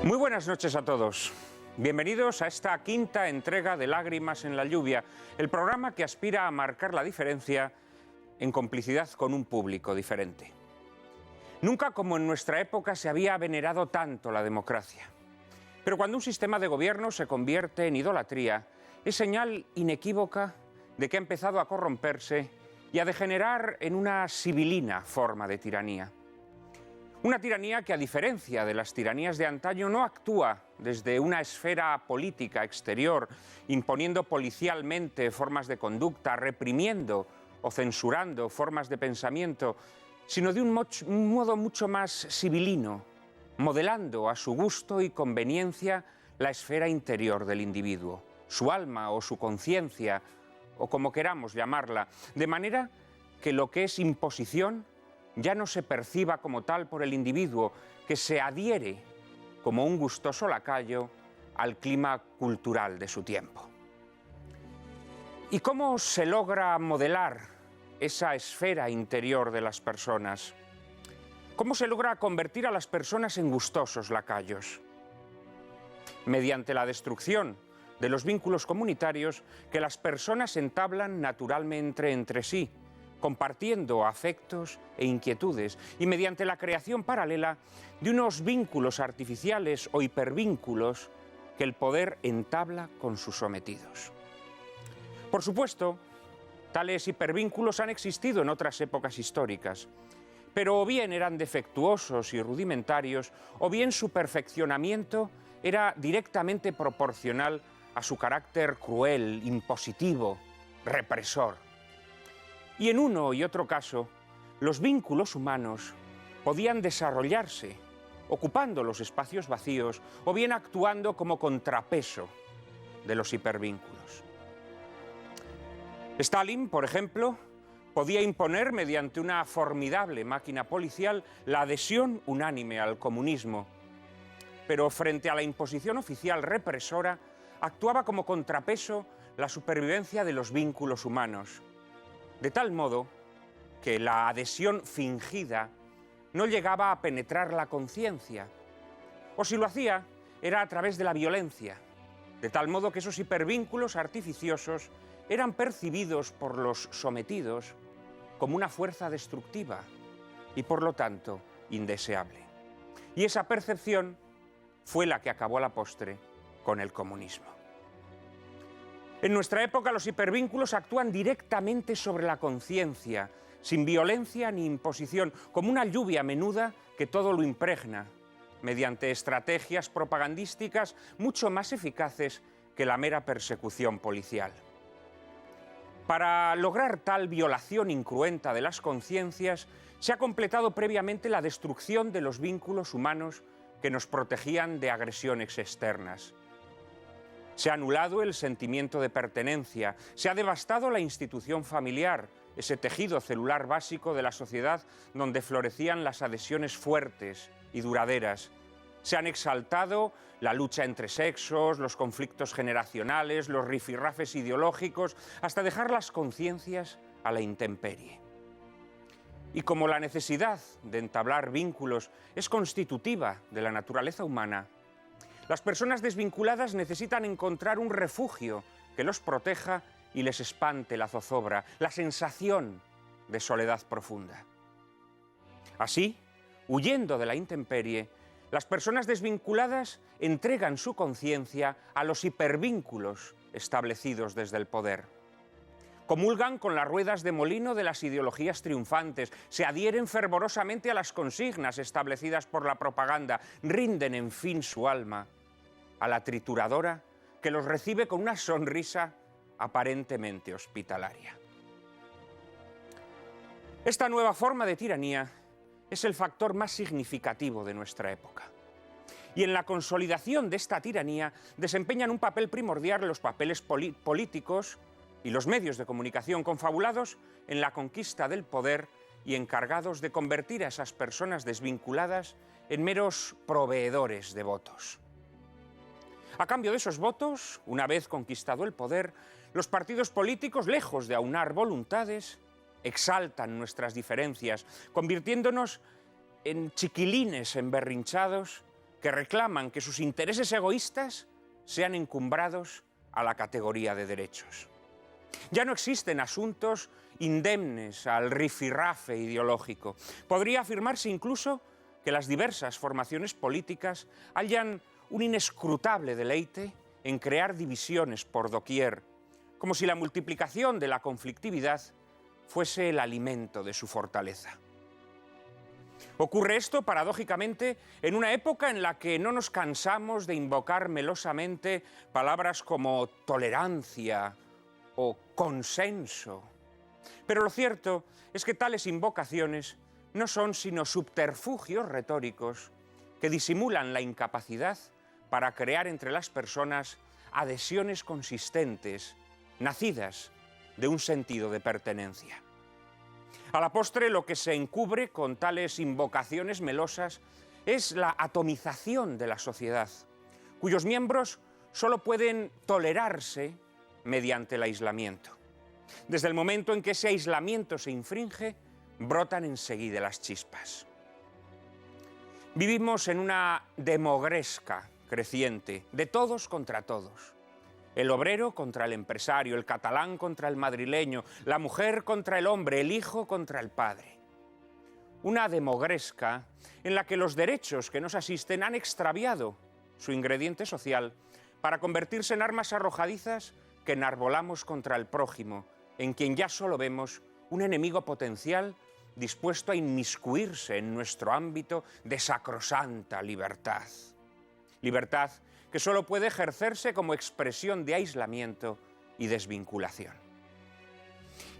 Muy buenas noches a todos. Bienvenidos a esta quinta entrega de Lágrimas en la lluvia, el programa que aspira a marcar la diferencia en complicidad con un público diferente. Nunca como en nuestra época se había venerado tanto la democracia. Pero cuando un sistema de gobierno se convierte en idolatría, es señal inequívoca de que ha empezado a corromperse y a degenerar en una sibilina forma de tiranía. Una tiranía que, a diferencia de las tiranías de antaño, no actúa desde una esfera política exterior, imponiendo policialmente formas de conducta, reprimiendo o censurando formas de pensamiento, sino de un modo mucho más sibilino, modelando a su gusto y conveniencia la esfera interior del individuo, su alma o su conciencia, o como queramos llamarla, de manera que lo que es imposición ya no se perciba como tal por el individuo, que se adhiere como un gustoso lacayo al clima cultural de su tiempo. ¿Y cómo se logra modelar esa esfera interior de las personas? ¿Cómo se logra convertir a las personas en gustosos lacayos? Mediante la destrucción de los vínculos comunitarios que las personas entablan naturalmente entre sí, compartiendo afectos e inquietudes, y mediante la creación paralela de unos vínculos artificiales o hipervínculos que el poder entabla con sus sometidos. Por supuesto, tales hipervínculos han existido en otras épocas históricas, pero o bien eran defectuosos y rudimentarios, o bien su perfeccionamiento era directamente proporcional a su carácter cruel, impositivo, represor. Y en uno y otro caso, los vínculos humanos podían desarrollarse, ocupando los espacios vacíos o bien actuando como contrapeso de los hipervínculos. Stalin, por ejemplo, podía imponer mediante una formidable máquina policial la adhesión unánime al comunismo, pero frente a la imposición oficial represora actuaba como contrapeso la supervivencia de los vínculos humanos, de tal modo que la adhesión fingida no llegaba a penetrar la conciencia, o si lo hacía, era a través de la violencia, de tal modo que esos hipervínculos artificiosos eran percibidos por los sometidos como una fuerza destructiva y, por lo tanto, indeseable. Y esa percepción fue la que acabó a la postre con el comunismo. En nuestra época los hipervínculos actúan directamente sobre la conciencia, sin violencia ni imposición, como una lluvia menuda que todo lo impregna, mediante estrategias propagandísticas mucho más eficaces que la mera persecución policial. Para lograr tal violación incruenta de las conciencias, se ha completado previamente la destrucción de los vínculos humanos que nos protegían de agresiones externas. Se ha anulado el sentimiento de pertenencia, se ha devastado la institución familiar, ese tejido celular básico de la sociedad donde florecían las adhesiones fuertes y duraderas. Se han exaltado la lucha entre sexos, los conflictos generacionales, los rifirrafes ideológicos, hasta dejar las conciencias a la intemperie. Y como la necesidad de entablar vínculos es constitutiva de la naturaleza humana, las personas desvinculadas necesitan encontrar un refugio que los proteja y les espante la zozobra, la sensación de soledad profunda. Así, huyendo de la intemperie, las personas desvinculadas entregan su conciencia a los hipervínculos establecidos desde el poder. Comulgan con las ruedas de molino de las ideologías triunfantes, se adhieren fervorosamente a las consignas establecidas por la propaganda, rinden en fin su alma a la trituradora que los recibe con una sonrisa aparentemente hospitalaria. Esta nueva forma de tiranía es el factor más significativo de nuestra época. Y en la consolidación de esta tiranía desempeñan un papel primordial los papeles políticos y los medios de comunicación confabulados en la conquista del poder y encargados de convertir a esas personas desvinculadas en meros proveedores de votos. A cambio de esos votos, una vez conquistado el poder, los partidos políticos, lejos de aunar voluntades, exaltan nuestras diferencias, convirtiéndonos en chiquilines emberrinchados que reclaman que sus intereses egoístas sean encumbrados a la categoría de derechos. Ya no existen asuntos indemnes al rifirrafe ideológico. Podría afirmarse incluso que las diversas formaciones políticas hallan un inescrutable deleite en crear divisiones por doquier, como si la multiplicación de la conflictividad fuese el alimento de su fortaleza. Ocurre esto, paradójicamente, en una época en la que no nos cansamos de invocar melosamente palabras como tolerancia o consenso. Pero lo cierto es que tales invocaciones no son sino subterfugios retóricos que disimulan la incapacidad para crear entre las personas adhesiones consistentes, nacidas de un sentido de pertenencia. A la postre, lo que se encubre con tales invocaciones melosas es la atomización de la sociedad, cuyos miembros solo pueden tolerarse mediante el aislamiento. Desde el momento en que ese aislamiento se infringe, brotan enseguida las chispas. Vivimos en una demogresca creciente, de todos contra todos. El obrero contra el empresario, el catalán contra el madrileño, la mujer contra el hombre, el hijo contra el padre. Una demogresca en la que los derechos que nos asisten han extraviado su ingrediente social para convertirse en armas arrojadizas que enarbolamos contra el prójimo, en quien ya solo vemos un enemigo potencial dispuesto a inmiscuirse en nuestro ámbito de sacrosanta libertad. Libertad que solo puede ejercerse como expresión de aislamiento y desvinculación.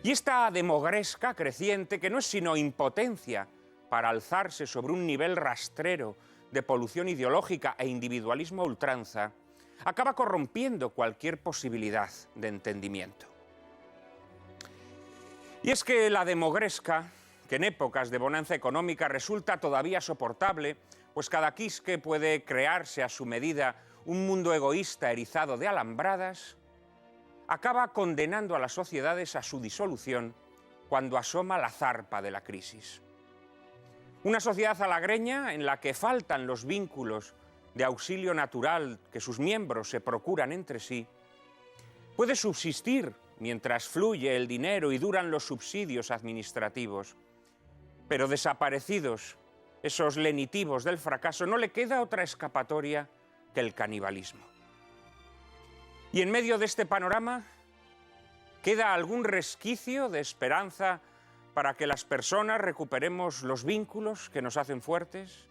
Y esta demogresca creciente, que no es sino impotencia para alzarse sobre un nivel rastrero de polución ideológica e individualismo a ultranza, acaba corrompiendo cualquier posibilidad de entendimiento. Y es que la demogresca, que en épocas de bonanza económica resulta todavía soportable, pues cada quisque puede crearse a su medida un mundo egoísta erizado de alambradas, acaba condenando a las sociedades a su disolución cuando asoma la zarpa de la crisis. Una sociedad halagreña en la que faltan los vínculos de auxilio natural que sus miembros se procuran entre sí, puede subsistir mientras fluye el dinero y duran los subsidios administrativos, pero desaparecidos esos lenitivos del fracaso, no le queda otra escapatoria que el canibalismo. Y en medio de este panorama, ¿queda algún resquicio de esperanza para que las personas recuperemos los vínculos que nos hacen fuertes?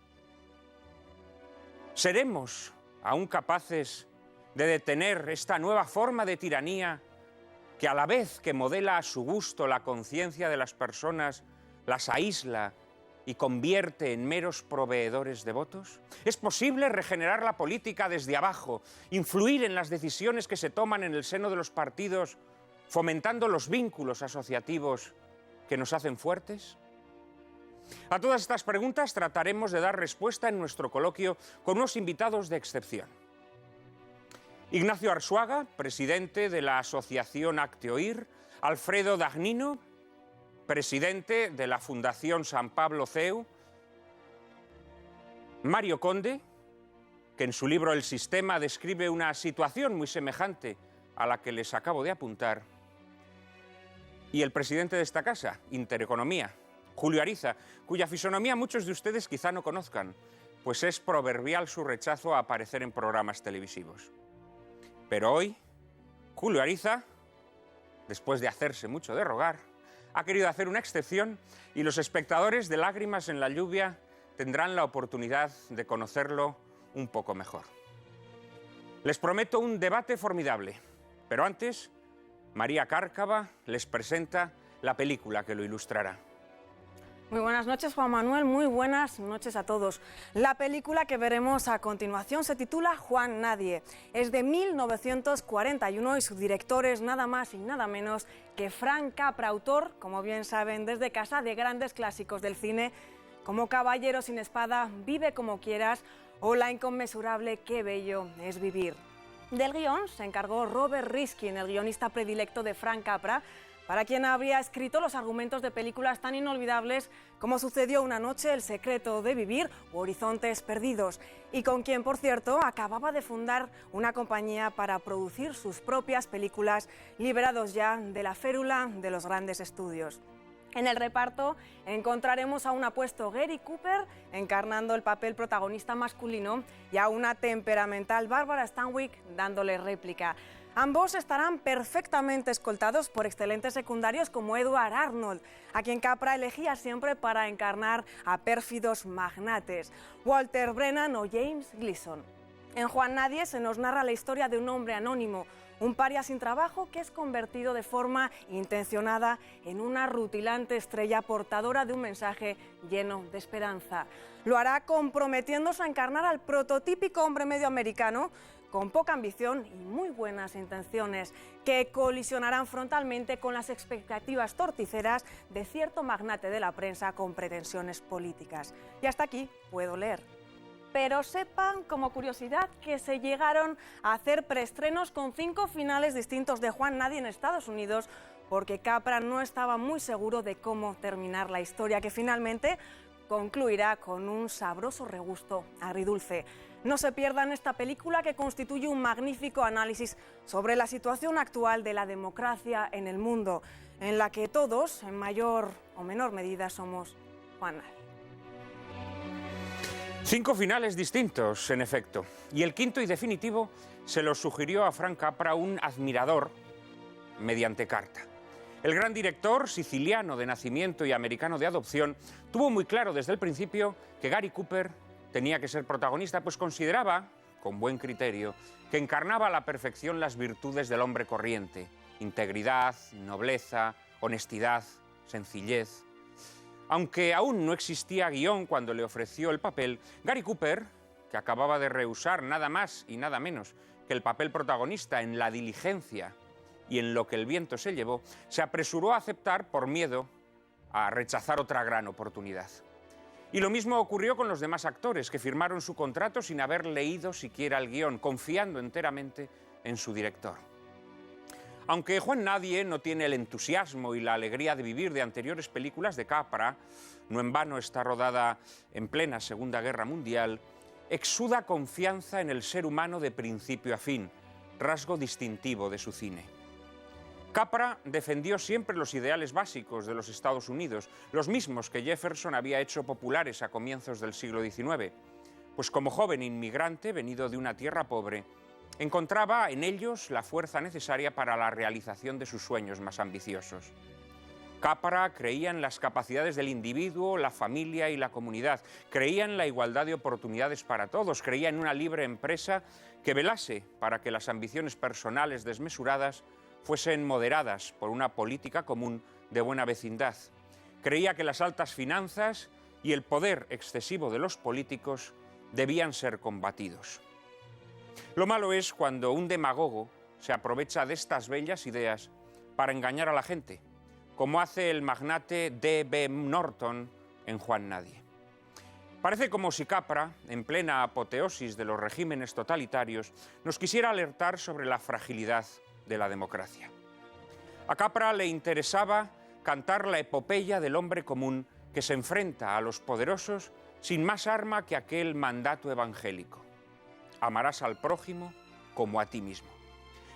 ¿Seremos aún capaces de detener esta nueva forma de tiranía que, a la vez que modela a su gusto la conciencia de las personas, las aísla y convierte en meros proveedores de votos? ¿Es posible regenerar la política desde abajo, influir en las decisiones que se toman en el seno de los partidos, fomentando los vínculos asociativos que nos hacen fuertes? A todas estas preguntas trataremos de dar respuesta en nuestro coloquio con unos invitados de excepción. Ignacio Arzuaga, presidente de la Asociación Acteoir, Alfredo Dagnino, presidente de la Fundación San Pablo CEU, Mario Conde, que en su libro El Sistema describe una situación muy semejante a la que les acabo de apuntar, y el presidente de esta casa, Intereconomía, Julio Ariza, cuya fisonomía muchos de ustedes quizá no conozcan, pues es proverbial su rechazo a aparecer en programas televisivos. Pero hoy, Julio Ariza, después de hacerse mucho de rogar, ha querido hacer una excepción y los espectadores de Lágrimas en la lluvia tendrán la oportunidad de conocerlo un poco mejor. Les prometo un debate formidable, pero antes, María Cárcava les presenta la película que lo ilustrará. Muy buenas noches, Juan Manuel, muy buenas noches a todos. La película que veremos a continuación se titula Juan Nadie. Es de 1941 y su director es nada más y nada menos que Frank Capra, autor, como bien saben desde casa, de grandes clásicos del cine como Caballero sin espada, Vive como quieras o La inconmensurable Qué bello es vivir. Del guión se encargó Robert Riskin, el guionista predilecto de Frank Capra, para quien habría escrito los argumentos de películas tan inolvidables como Sucedió una noche, El secreto de vivir o Horizontes perdidos, y con quien, por cierto, acababa de fundar una compañía para producir sus propias películas, liberados ya de la férula de los grandes estudios. En el reparto encontraremos a un apuesto Gary Cooper encarnando el papel protagonista masculino y a una temperamental Barbara Stanwyck dándole réplica. Ambos estarán perfectamente escoltados por excelentes secundarios como Edward Arnold, a quien Capra elegía siempre para encarnar a pérfidos magnates, Walter Brennan o James Gleason. En Juan Nadie se nos narra la historia de un hombre anónimo, un paria sin trabajo que es convertido de forma intencionada en una rutilante estrella portadora de un mensaje lleno de esperanza. Lo hará comprometiéndose a encarnar al prototípico hombre medio americano con poca ambición y muy buenas intenciones, que colisionarán frontalmente con las expectativas torticeras de cierto magnate de la prensa con pretensiones políticas. Y hasta aquí puedo leer. Pero sepan, como curiosidad, que se llegaron a hacer preestrenos con 5 finales distintos de Juan Nadie en Estados Unidos, porque Capra no estaba muy seguro de cómo terminar la historia, que finalmente concluirá con un sabroso regusto agridulce. No se pierdan esta película, que constituye un magnífico análisis sobre la situación actual de la democracia en el mundo, en la que todos, en mayor o menor medida, somos Juan Nadie. 5 finales distintos, en efecto, y el quinto y definitivo se lo sugirió a Frank Capra, un admirador, mediante carta. El gran director, siciliano de nacimiento y americano de adopción, tuvo muy claro desde el principio que Gary Cooper tenía que ser protagonista, pues consideraba, con buen criterio, que encarnaba a la perfección las virtudes del hombre corriente: integridad, nobleza, honestidad, sencillez. Aunque aún no existía guión cuando le ofreció el papel, Gary Cooper, que acababa de rehusar nada más y nada menos que el papel protagonista en La diligencia y en Lo que el viento se llevó, se apresuró a aceptar por miedo a rechazar otra gran oportunidad. Y lo mismo ocurrió con los demás actores, que firmaron su contrato sin haber leído siquiera el guión, confiando enteramente en su director. Aunque Juan Nadie no tiene el entusiasmo y la alegría de vivir de anteriores películas de Capra, no en vano está rodada en plena Segunda Guerra Mundial, exuda confianza en el ser humano de principio a fin, rasgo distintivo de su cine. Capra defendió siempre los ideales básicos de los Estados Unidos, los mismos que Jefferson había hecho populares a comienzos del siglo XIX, pues como joven inmigrante venido de una tierra pobre, encontraba en ellos la fuerza necesaria para la realización de sus sueños más ambiciosos. Capra creía en las capacidades del individuo, la familia y la comunidad, creía en la igualdad de oportunidades para todos, creía en una libre empresa que velase para que las ambiciones personales desmesuradas fuesen moderadas por una política común de buena vecindad. Creía que las altas finanzas y el poder excesivo de los políticos debían ser combatidos. Lo malo es cuando un demagogo se aprovecha de estas bellas ideas para engañar a la gente, como hace el magnate D.B. Norton en Juan Nadie. Parece como si Capra, en plena apoteosis de los regímenes totalitarios, nos quisiera alertar sobre la fragilidad de la democracia. A Capra le interesaba cantar la epopeya del hombre común que se enfrenta a los poderosos sin más arma que aquel mandato evangélico: amarás al prójimo como a ti mismo.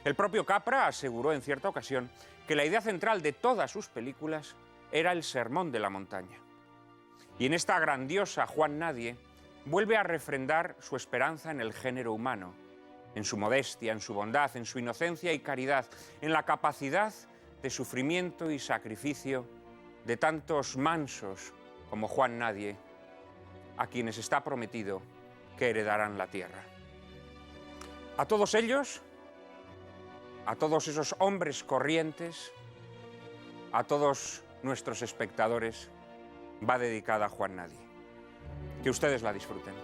El propio Capra aseguró en cierta ocasión que la idea central de todas sus películas era el sermón de la montaña. Y en esta grandiosa Juan Nadie vuelve a refrendar su esperanza en el género humano, en su modestia, en su bondad, en su inocencia y caridad, en la capacidad de sufrimiento y sacrificio de tantos mansos como Juan Nadie, a quienes está prometido que heredarán la tierra. A todos ellos, a todos esos hombres corrientes, a todos nuestros espectadores, va dedicada a Juan Nadie. Que ustedes la disfruten.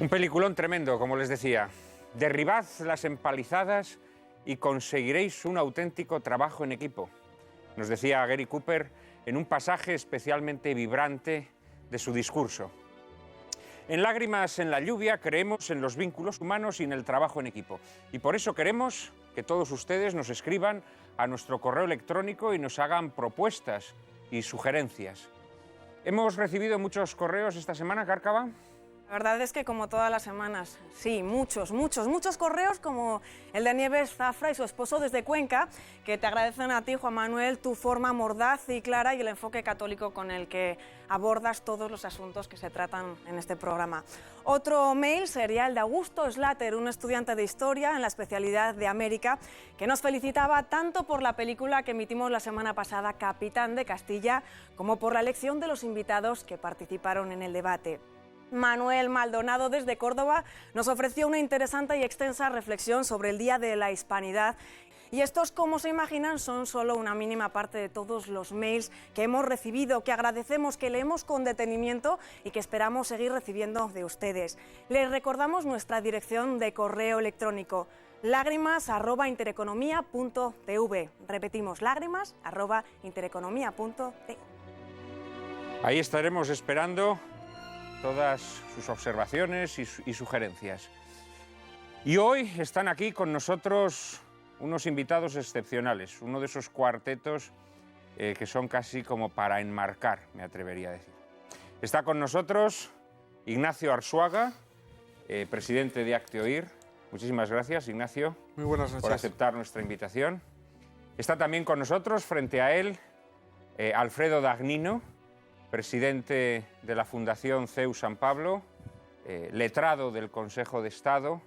Un peliculón tremendo, como les decía. Derribad las empalizadas y conseguiréis un auténtico trabajo en equipo, nos decía Gary Cooper en un pasaje especialmente vibrante de su discurso. En Lágrimas en la lluvia creemos en los vínculos humanos y en el trabajo en equipo. Y por eso queremos que todos ustedes nos escriban a nuestro correo electrónico y nos hagan propuestas y sugerencias. ¿Hemos recibido muchos correos esta semana, Cárcava? La verdad es que como todas las semanas, sí, muchos correos como el de Nieves Zafra y su esposo desde Cuenca, que te agradecen a ti, Juan Manuel, tu forma mordaz y clara y el enfoque católico con el que abordas todos los asuntos que se tratan en este programa. Otro mail sería el de Augusto Slater, un estudiante de Historia en la especialidad de América, que nos felicitaba tanto por la película que emitimos la semana pasada, Capitán de Castilla, como por la elección de los invitados que participaron en el debate. Manuel Maldonado, desde Córdoba, nos ofreció una interesante y extensa reflexión sobre el Día de la Hispanidad. Y estos, como se imaginan, son solo una mínima parte de todos los mails que hemos recibido, que agradecemos, que leemos con detenimiento y que esperamos seguir recibiendo de ustedes. Les recordamos nuestra dirección de correo electrónico: lágrimas@intereconomia.tv. Repetimos, lágrimas@intereconomia.tv. Ahí estaremos esperando todas sus observaciones y sugerencias. Y hoy están aquí con nosotros unos invitados excepcionales, uno de esos cuartetos que son casi como para enmarcar, me atrevería a decir. Está con nosotros Ignacio Arzuaga, presidente de Hazte Oír. Muchísimas gracias, Ignacio. Muy buenas noches. Por aceptar nuestra invitación. Está también con nosotros, frente a él, Alfredo Dagnino, presidente de la Fundación CEU San Pablo, letrado del Consejo de Estado,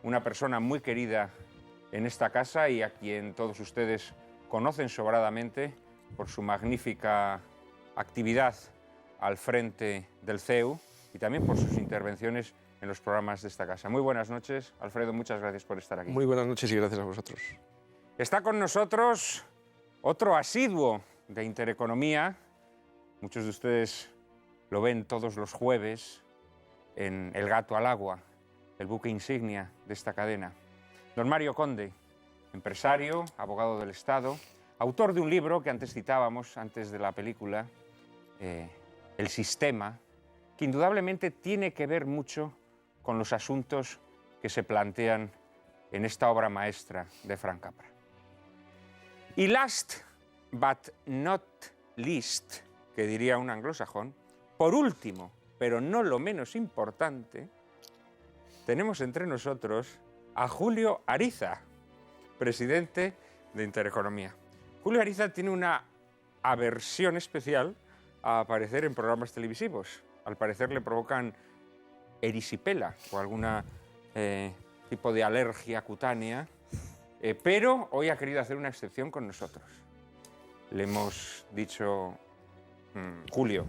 una persona muy querida en esta casa y a quien todos ustedes conocen sobradamente por su magnífica actividad al frente del CEU y también por sus intervenciones en los programas de esta casa. Muy buenas noches, Alfredo, muchas gracias por estar aquí. Muy buenas noches y gracias a vosotros. Está con nosotros otro asiduo de Intereconomía. Muchos de ustedes lo ven todos los jueves en El Gato al Agua, el buque insignia de esta cadena. Don Mario Conde, empresario, abogado del Estado, autor de un libro que antes citábamos, antes de la película, El Sistema, que indudablemente tiene que ver mucho con los asuntos que se plantean en esta obra maestra de Frank Capra. Y last but not least, que diría un anglosajón, por último, pero no lo menos importante, tenemos entre nosotros a Julio Ariza, presidente de Intereconomía. Julio Ariza tiene una aversión especial a aparecer en programas televisivos. Al parecer le provocan erisipela o algún tipo de alergia cutánea, pero hoy ha querido hacer una excepción con nosotros. Le hemos dicho: Julio,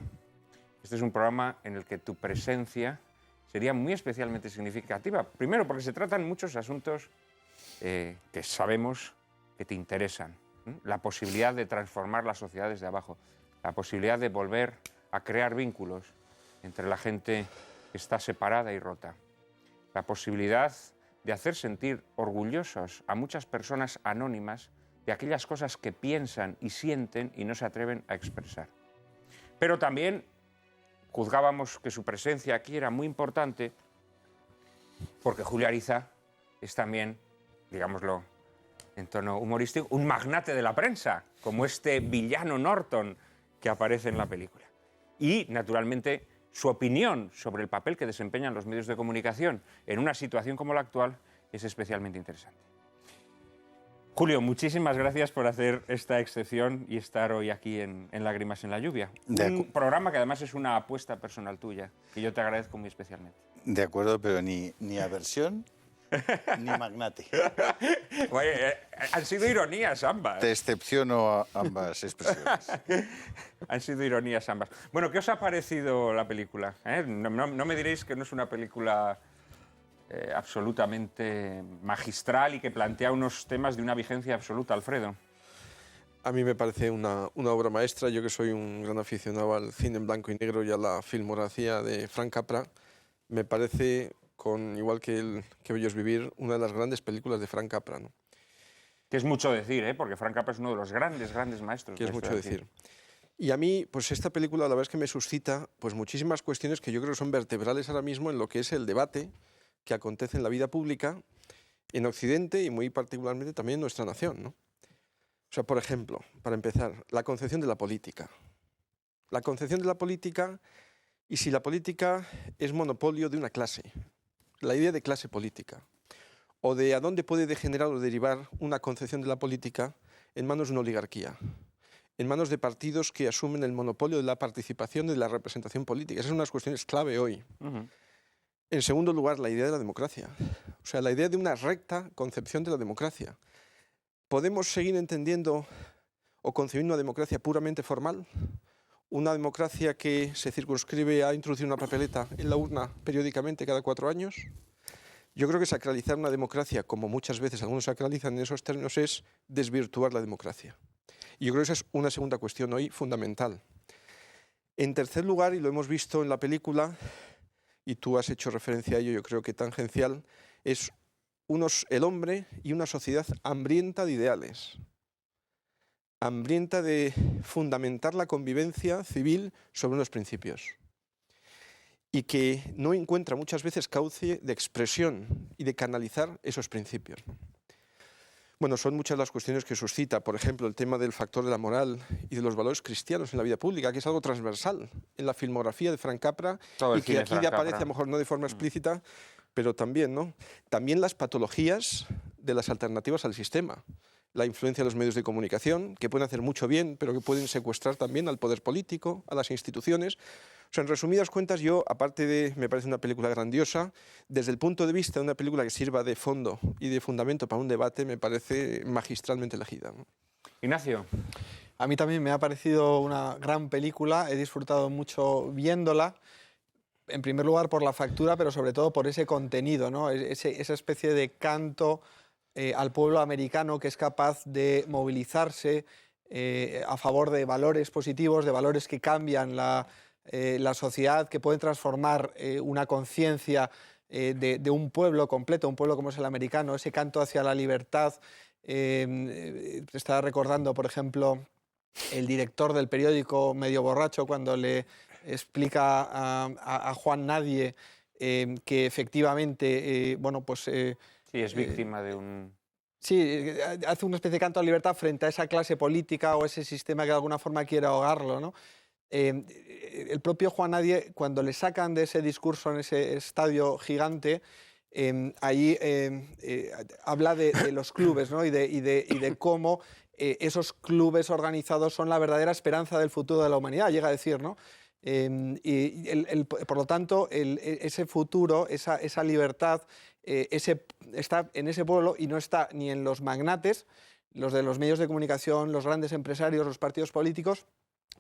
este es un programa en el que tu presencia sería muy especialmente significativa. Primero, porque se tratan muchos asuntos que sabemos que te interesan. La posibilidad de transformar las sociedades de abajo, la posibilidad de volver a crear vínculos entre la gente que está separada y rota, la posibilidad de hacer sentir orgullosos a muchas personas anónimas de aquellas cosas que piensan y sienten y no se atreven a expresar. Pero también juzgábamos que su presencia aquí era muy importante porque Julio Ariza es también, digámoslo en tono humorístico, un magnate de la prensa, como este villano Norton que aparece en la película. Y, naturalmente, su opinión sobre el papel que desempeñan los medios de comunicación en una situación como la actual es especialmente interesante. Julio, muchísimas gracias por hacer esta excepción y estar hoy aquí en Lágrimas en la lluvia. Un programa que además es una apuesta personal tuya, que yo te agradezco muy especialmente. De acuerdo, pero ni aversión ni magnate. Oye, han sido ironías ambas. Te excepciono ambas expresiones. Han sido ironías ambas. Bueno, ¿qué os ha parecido la película? No me diréis que no es una película absolutamente magistral y que plantea unos temas de una vigencia absoluta, Alfredo. A mí me parece una obra maestra. Yo que soy un gran aficionado al cine en blanco y negro y a la filmografía de Frank Capra, me parece con, igual que Bello es vivir, una de las grandes películas de Frank Capra, ¿no? Que es mucho decir, ¿eh? Porque Frank Capra es uno de los grandes maestros. Que es de esto mucho de decir. Y a mí, pues esta película la verdad es que me suscita pues muchísimas cuestiones que yo creo que son vertebrales ahora mismo en lo que es el debate que acontece en la vida pública en Occidente y muy particularmente también en nuestra nación, ¿no? O sea, por ejemplo, para empezar, la concepción de la política. La concepción de la política y si la política es monopolio de una clase. La idea de clase política. O de a dónde puede degenerar o derivar una concepción de la política en manos de una oligarquía, en manos de partidos que asumen el monopolio de la participación y de la representación política. Esas son unas cuestiones clave hoy. En segundo lugar, la idea de la democracia. O sea, la idea de una recta concepción de la democracia. ¿Podemos seguir entendiendo o concebiendo una democracia puramente formal? Una democracia que se circunscribe a introducir una papeleta en la urna periódicamente cada 4 años. Yo creo que sacralizar una democracia, como muchas veces algunos sacralizan en esos términos, es desvirtuar la democracia. Y yo creo que esa es una segunda cuestión hoy fundamental. En tercer lugar, y lo hemos visto en la película, y tú has hecho referencia a ello, yo creo que tangencial, es el hombre y una sociedad hambrienta de ideales, hambrienta de fundamentar la convivencia civil sobre unos principios y que no encuentra muchas veces cauce de expresión y de canalizar esos principios, ¿no? Bueno, son muchas las cuestiones que suscita, por ejemplo, el tema del factor de la moral y de los valores cristianos en la vida pública, que es algo transversal en la filmografía de Frank Capra y que aquí ya aparece, a lo mejor no de forma explícita, pero también, ¿no? También las patologías de las alternativas al sistema, la influencia de los medios de comunicación, que pueden hacer mucho bien, pero que pueden secuestrar también al poder político, a las instituciones. O sea, en resumidas cuentas, yo, aparte de, me parece una película grandiosa, desde el punto de vista de una película que sirva de fondo y de fundamento para un debate, me parece magistralmente elegida, ¿no? Ignacio. A mí también me ha parecido una gran película, he disfrutado mucho viéndola, en primer lugar por la factura, pero sobre todo por ese contenido, ¿no? Esa especie de canto al pueblo americano que es capaz de movilizarse a favor de valores positivos, de valores que cambian la sociedad, que pueden transformar una conciencia de un pueblo completo, un pueblo como es el americano, ese canto hacia la libertad. Estaba recordando, por ejemplo, el director del periódico Medio Borracho cuando le explica a Juan Nadie que efectivamente, bueno, pues... sí, es víctima de un... Sí, hace una especie de canto a la libertad frente a esa clase política o ese sistema que de alguna forma quiere ahogarlo, ¿no? El propio Juan Nadie, cuando le sacan de ese discurso en ese estadio gigante, ahí habla de los clubes, ¿no? y de cómo esos clubes organizados son la verdadera esperanza del futuro de la humanidad, llega a decir, ¿no? Por lo tanto, ese futuro, esa libertad, está en ese pueblo y no está ni en los magnates, los de los medios de comunicación, los grandes empresarios, los partidos políticos,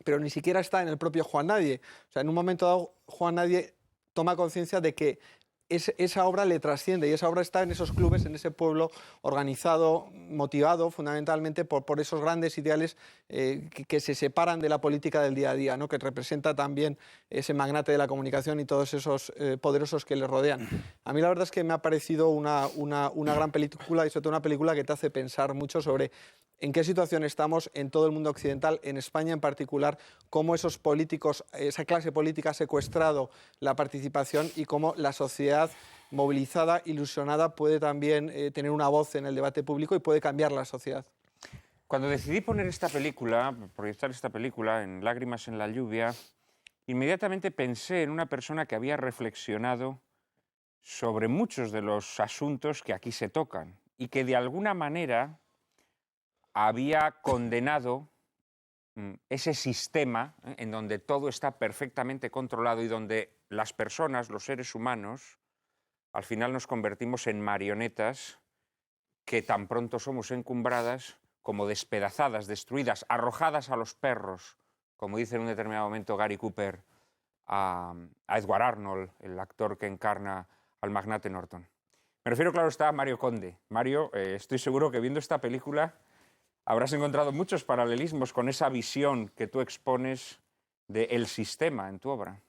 pero ni siquiera está en el propio Juan Nadie. O sea, en un momento dado, Juan Nadie toma conciencia de que esa obra le trasciende y esa obra está en esos clubes, en ese pueblo organizado, motivado fundamentalmente por esos grandes ideales que se separan de la política del día a día, ¿no? Que representa también ese magnate de la comunicación y todos esos poderosos que le rodean. A mí la verdad es que me ha parecido una gran película y sobre todo una película que te hace pensar mucho sobre en qué situación estamos en todo el mundo occidental, en España en particular, cómo esos políticos, esa clase política ha secuestrado la participación y cómo la sociedad movilizada, ilusionada, puede también tener una voz en el debate público y puede cambiar la sociedad. Cuando decidí poner esta película, proyectar esta película en Lágrimas en la lluvia, inmediatamente pensé en una persona que había reflexionado sobre muchos de los asuntos que aquí se tocan y que de alguna manera había condenado ese sistema en donde todo está perfectamente controlado y donde las personas, los seres humanos, al final nos convertimos en marionetas que tan pronto somos encumbradas como despedazadas, destruidas, arrojadas a los perros, como dice en un determinado momento Gary Cooper a Edward Arnold, el actor que encarna al magnate Norton. Me refiero, claro está, a Mario Conde. Mario, estoy seguro que viendo esta película habrás encontrado muchos paralelismos con esa visión que tú expones del sistema en tu obra.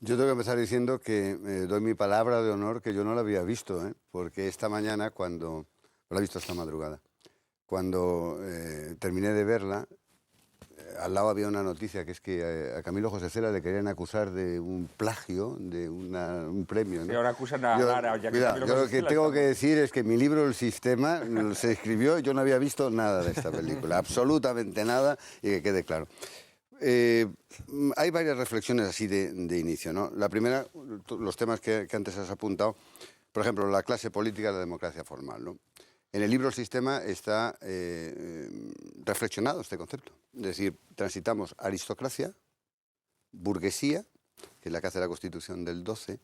Yo tengo que empezar diciendo que doy mi palabra de honor que yo no la había visto, porque esta mañana cuando... la he visto esta madrugada. Cuando terminé de verla, al lado había una noticia que es que a Camilo José Cela le querían acusar de un plagio, de un premio, ¿no? Y ahora acusan a Lara. Yo lo que tengo que decir es que mi libro El Sistema se escribió, yo no había visto nada de esta película, absolutamente nada, y que quede claro. Hay varias reflexiones así de inicio, ¿no? La primera, los temas que antes has apuntado, por ejemplo, la clase política y la democracia formal, ¿no? En el libro El Sistema está reflexionado este concepto. Es decir, transitamos aristocracia, burguesía, que es la que hace la Constitución del 12,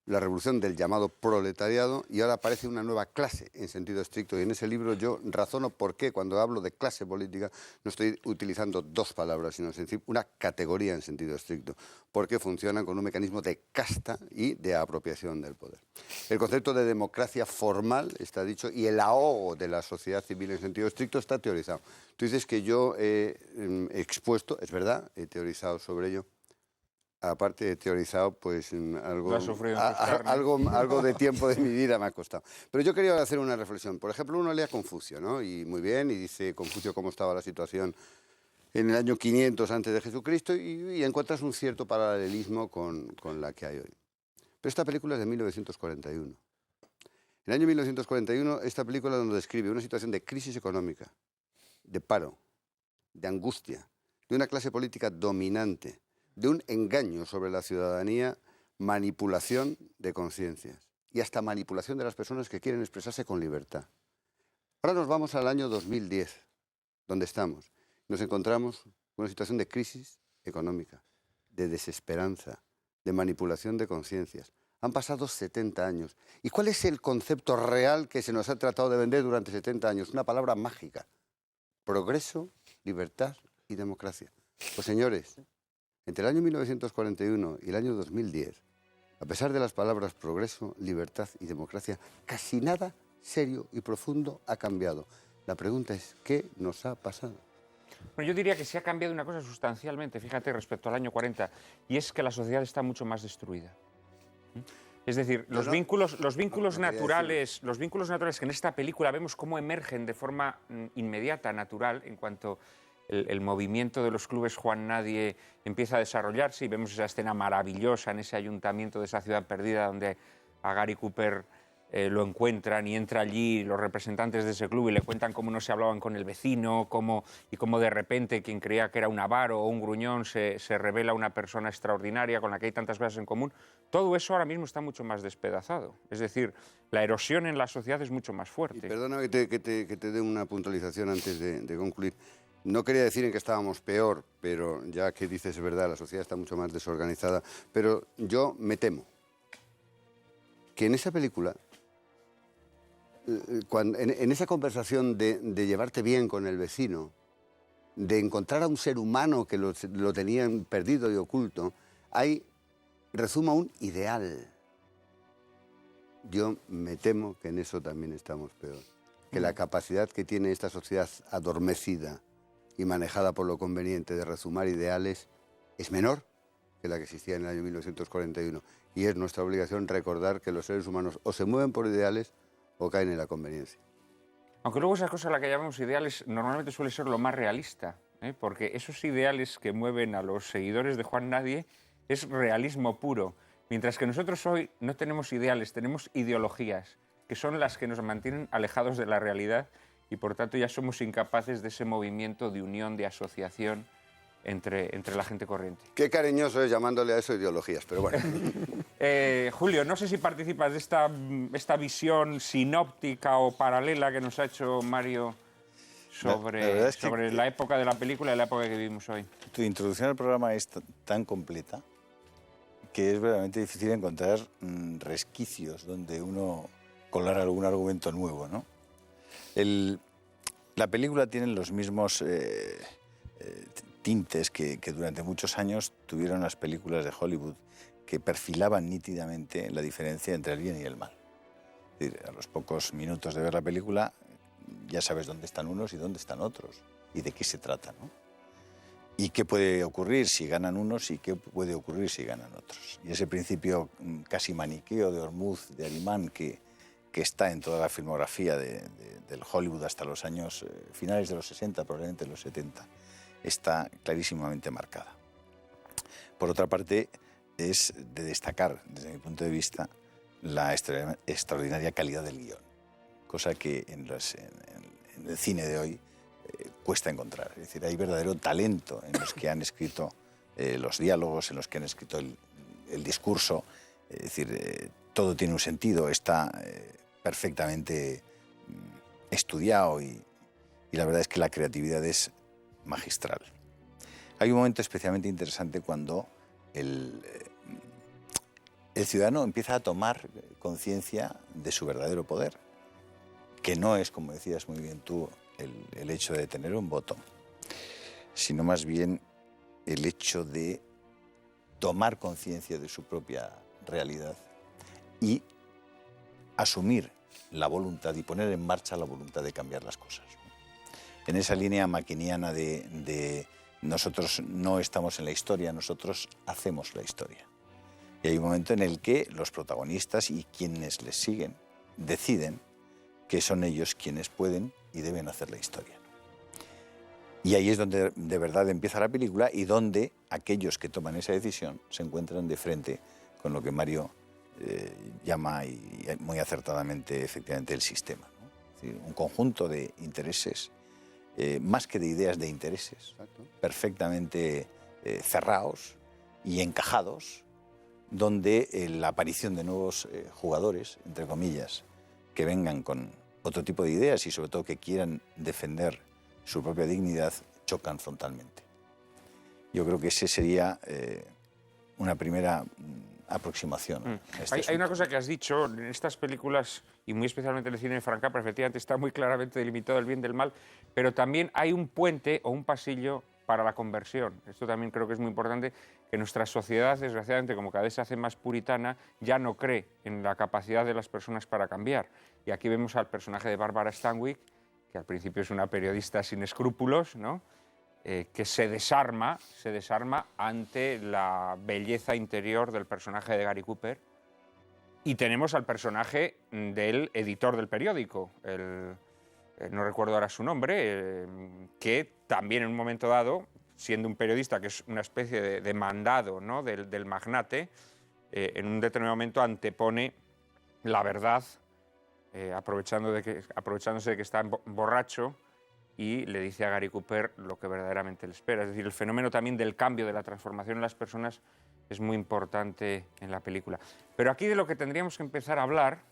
la revolución del llamado proletariado, y ahora aparece una nueva clase en sentido estricto. Y en ese libro yo razono por qué cuando hablo de clase política no estoy utilizando dos palabras, sino una categoría en sentido estricto, porque funcionan con un mecanismo de casta y de apropiación del poder. El concepto de democracia formal está dicho, y el ahogo de la sociedad civil en sentido estricto está teorizado. Tú dices que yo he expuesto, es verdad, he teorizado sobre ello. Aparte de teorizado, pues algo de tiempo de mi vida me ha costado. Pero yo quería hacer una reflexión. Por ejemplo, uno lee a Confucio, ¿no? Y muy bien, y dice Confucio cómo estaba la situación en el año 500 antes de Jesucristo, y encuentras un cierto paralelismo con la que hay hoy. Pero esta película es de 1941. En el año 1941, esta película nos describe una situación de crisis económica, de paro, de angustia, de una clase política dominante, de un engaño sobre la ciudadanía, manipulación de conciencias y hasta manipulación de las personas que quieren expresarse con libertad. Ahora nos vamos al año 2010, donde estamos. Nos encontramos con una situación de crisis económica, de desesperanza, de manipulación de conciencias. Han pasado 70 años. ¿Y cuál es el concepto real que se nos ha tratado de vender durante 70 años? Una palabra mágica: progreso, libertad y democracia. Pues señores, entre el año 1941 y el año 2010, a pesar de las palabras progreso, libertad y democracia, casi nada serio y profundo ha cambiado. La pregunta es, ¿qué nos ha pasado? Bueno, yo diría que se ha cambiado una cosa sustancialmente, fíjate, respecto al año 40, y es que la sociedad está mucho más destruida. Es decir, los vínculos naturales que en esta película vemos cómo emergen de forma inmediata, natural, en cuanto el movimiento de los clubes Juan Nadie empieza a desarrollarse, y vemos esa escena maravillosa en ese ayuntamiento de esa ciudad perdida donde a Gary Cooper lo encuentran y entra allí los representantes de ese club y le cuentan cómo no se hablaban con el vecino, cómo de repente quien creía que era un avaro o un gruñón se revela una persona extraordinaria con la que hay tantas cosas en común. Todo eso ahora mismo está mucho más despedazado. Es decir, la erosión en la sociedad es mucho más fuerte. Y perdona que te dé una puntualización antes de concluir. No quería decir en que estábamos peor, pero ya que dices es verdad, la sociedad está mucho más desorganizada. Pero yo me temo que en esa película, en esa conversación de llevarte bien con el vecino, de encontrar a un ser humano que lo tenían perdido y oculto, rezuma un ideal. Yo me temo que en eso también estamos peor. Que la capacidad que tiene esta sociedad adormecida y manejada por lo conveniente de rezumar ideales es menor que la que existía en el año 1941. Y es nuestra obligación recordar que los seres humanos o se mueven por ideales o caen en la conveniencia. Aunque luego esas cosas a las que llamamos ideales normalmente suele ser lo más realista, porque esos ideales que mueven a los seguidores de Juan Nadie es realismo puro, mientras que nosotros hoy no tenemos ideales, tenemos ideologías, que son las que nos mantienen alejados de la realidad, y por tanto ya somos incapaces de ese movimiento de unión, de asociación entre la gente corriente. Qué cariñoso es llamándole a eso ideologías, pero bueno. Julio, no sé si participas de esta visión sinóptica o paralela que nos ha hecho Mario sobre la época de la película y la época que vivimos hoy. Tu introducción al programa es tan completa que es verdaderamente difícil encontrar resquicios donde uno colar algún argumento nuevo, ¿no? La película tiene los mismos tintes que durante muchos años tuvieron las películas de Hollywood, que perfilaban nítidamente la diferencia entre el bien y el mal. Es decir, a los pocos minutos de ver la película ya sabes dónde están unos y dónde están otros y de qué se trata, ¿no? ¿Y qué puede ocurrir si ganan unos y qué puede ocurrir si ganan otros? Y ese principio casi maniqueo de Ormuz, de Arimán, que está en toda la filmografía del Hollywood hasta los años finales de los 60, probablemente los 70, está clarísimamente marcada. Por otra parte, es de destacar, desde mi punto de vista, la extraordinaria calidad del guión, cosa que en el cine de hoy cuesta encontrar. Es decir, hay verdadero talento en los que han escrito los diálogos, en los que han escrito el discurso. Es decir, todo tiene un sentido, está perfectamente estudiado y la verdad es que la creatividad es magistral. Hay un momento especialmente interesante cuando el ciudadano empieza a tomar conciencia de su verdadero poder, que no es, como decías muy bien tú, el hecho de tener un voto, sino más bien el hecho de tomar conciencia de su propia realidad y asumir la voluntad y poner en marcha la voluntad de cambiar las cosas. En esa línea maquiniana de nosotros no estamos en la historia, nosotros hacemos la historia. Y hay un momento en el que los protagonistas y quienes les siguen deciden que son ellos quienes pueden y deben hacer la historia. Y ahí es donde de verdad empieza la película y donde aquellos que toman esa decisión se encuentran de frente con lo que Mario llama y muy acertadamente efectivamente el sistema, ¿no? Es decir, un conjunto de intereses, más que de ideas, de intereses. Exacto. Perfectamente cerrados y encajados, donde la aparición de nuevos jugadores, entre comillas, que vengan con otro tipo de ideas y sobre todo que quieran defender su propia dignidad, chocan frontalmente. Yo creo que ese sería una primera aproximación. Hay una cosa que has dicho en estas películas, y muy especialmente en el cine de Frank Capra, efectivamente está muy claramente delimitado el bien del mal, pero también hay un puente o un pasillo para la conversión. Esto también creo que es muy importante, que nuestra sociedad, desgraciadamente, como cada vez se hace más puritana, ya no cree en la capacidad de las personas para cambiar. Y aquí vemos al personaje de Barbara Stanwyck, que al principio es una periodista sin escrúpulos, ¿no? Que se desarma ante la belleza interior del personaje de Gary Cooper. Y tenemos al personaje del editor del periódico, no recuerdo ahora su nombre, que también en un momento dado, siendo un periodista que es una especie de mandado, ¿no?, del magnate, en un determinado momento antepone la verdad, aprovechándose de que está borracho, y le dice a Gary Cooper lo que verdaderamente le espera. Es decir, el fenómeno también del cambio, de la transformación en las personas es muy importante en la película. Pero aquí de lo que tendríamos que empezar a hablar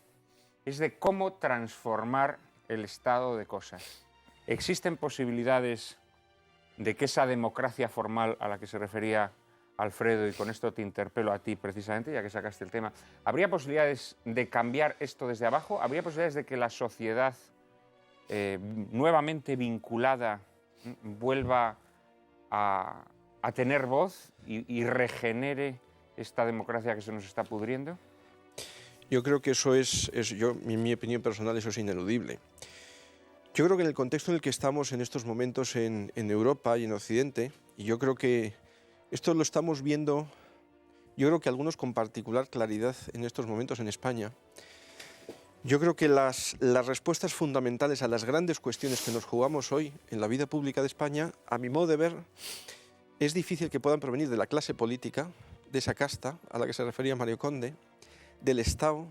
es de cómo transformar el estado de cosas. ¿Existen posibilidades de que esa democracia formal a la que se refería Alfredo, y con esto te interpelo a ti precisamente, ya que sacaste el tema, ¿habría posibilidades de cambiar esto desde abajo? ¿Habría posibilidades de que la sociedad nuevamente vinculada vuelva a tener voz y regenere esta democracia que se nos está pudriendo? Yo creo que eso en mi opinión personal, eso es ineludible. Yo creo que en el contexto en el que estamos en estos momentos en Europa y en Occidente, y yo creo que esto lo estamos viendo, yo creo que algunos con particular claridad en estos momentos en España. Yo creo que las respuestas fundamentales a las grandes cuestiones que nos jugamos hoy en la vida pública de España, a mi modo de ver, es difícil que puedan provenir de la clase política, de esa casta a la que se refería Mario Conde, del Estado,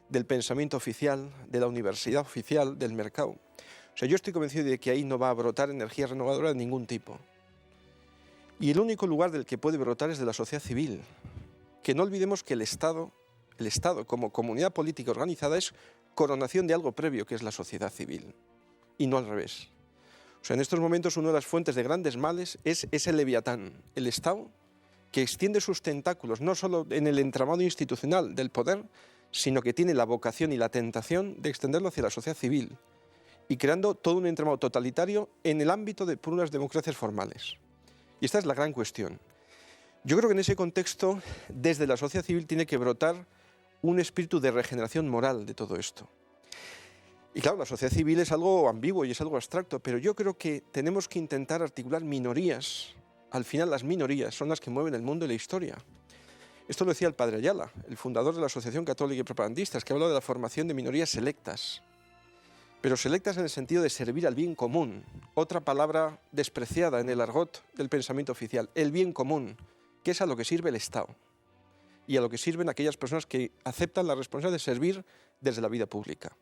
del pensamiento oficial, de la universidad oficial, del mercado. O sea, yo estoy convencido de que ahí no va a brotar energía renovadora de ningún tipo. Y el único lugar del que puede brotar es de la sociedad civil. Que no olvidemos que el Estado como comunidad política organizada es coronación de algo previo, que es la sociedad civil, y no al revés. O sea, en estos momentos una de las fuentes de grandes males es ese leviatán, el Estado, que extiende sus tentáculos no solo en el entramado institucional del poder, sino que tiene la vocación y la tentación de extenderlo hacia la sociedad civil y creando todo un entramado totalitario en el ámbito de puras democracias formales. Y esta es la gran cuestión. Yo creo que en ese contexto, desde la sociedad civil tiene que brotar un espíritu de regeneración moral de todo esto. Y claro, la sociedad civil es algo ambiguo y es algo abstracto, pero yo creo que tenemos que intentar articular minorías al final las minorías son las que mueven el mundo y la historia. Esto lo decía el padre Ayala, el fundador de la Asociación Católica y Propagandistas, que habló de la formación de minorías selectas, pero selectas en el sentido de servir al bien común, otra palabra despreciada en el argot del pensamiento oficial, el bien común, que es a lo que sirve el Estado y a lo que sirven aquellas personas que aceptan la responsabilidad de servir desde la vida pública.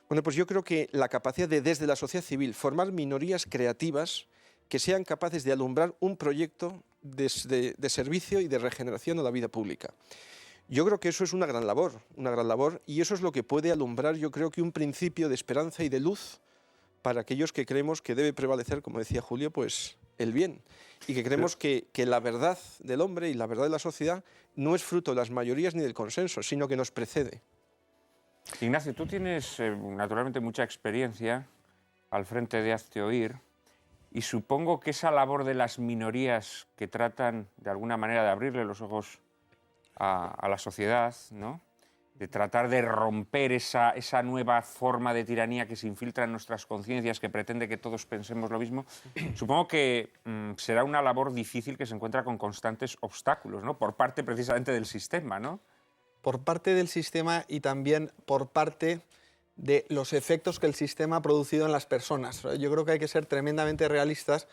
Bueno, pues yo creo que la capacidad de, desde la sociedad civil, formar minorías creativas que sean capaces de alumbrar un proyecto de servicio y de regeneración a la vida pública. Yo creo que eso es una gran labor, y eso es lo que puede alumbrar, yo creo que un principio de esperanza y de luz para aquellos que creemos que debe prevalecer, como decía Julio, pues el bien, y que creemos que la verdad del hombre y la verdad de la sociedad no es fruto de las mayorías ni del consenso, sino que nos precede. Ignacio, tú tienes naturalmente mucha experiencia al frente de Hazte Oír, y supongo que esa labor de las minorías que tratan de alguna manera de abrirle los ojos a la sociedad, ¿no?, de tratar de romper esa nueva forma de tiranía que se infiltra en nuestras conciencias, que pretende que todos pensemos lo mismo, supongo que será una labor difícil que se encuentra con constantes obstáculos, ¿no?, por parte precisamente del sistema, ¿no? Por parte del sistema y también por parte de los efectos que el sistema ha producido en las personas. Yo creo que hay que ser tremendamente realistas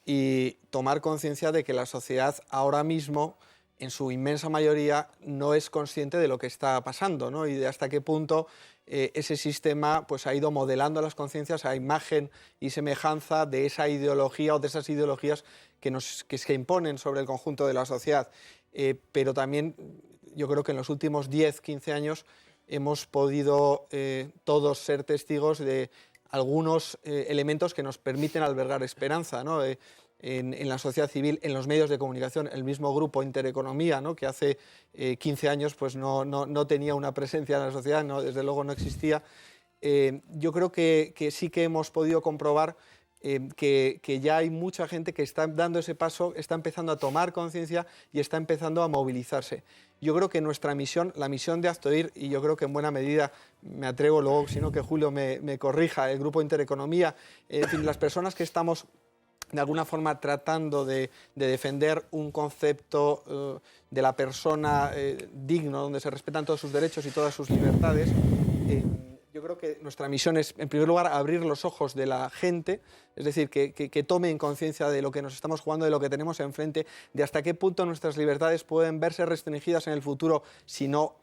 y tomar conciencia de que la sociedad ahora mismo, en su inmensa mayoría, no es consciente de lo que está pasando, ¿no?, y de hasta qué punto ese sistema pues, ha ido modelando las conciencias a imagen y semejanza de esa ideología o de esas ideologías que se imponen sobre el conjunto de la sociedad. Pero también yo creo que en los últimos 10, 15 años hemos podido todos ser testigos de algunos elementos que nos permiten albergar esperanza, ¿no? En la sociedad civil, en los medios de comunicación, el mismo grupo Intereconomía, ¿no?, que hace 15 años pues, no tenía una presencia en la sociedad, no, desde luego no existía. Yo creo que sí que hemos podido comprobar que ya hay mucha gente que está dando ese paso, está empezando a tomar conciencia y está empezando a movilizarse. Yo creo que nuestra misión, la misión de Hazte Oír, y yo creo que en buena medida, me atrevo luego, sino que Julio me corrija, el grupo Intereconomía, en fin, las personas que estamos de alguna forma tratando de defender un concepto de la persona digno, donde se respetan todos sus derechos y todas sus libertades, yo creo que nuestra misión es, en primer lugar, abrir los ojos de la gente, es decir, que tomen conciencia de lo que nos estamos jugando, de lo que tenemos enfrente, de hasta qué punto nuestras libertades pueden verse restringidas en el futuro si no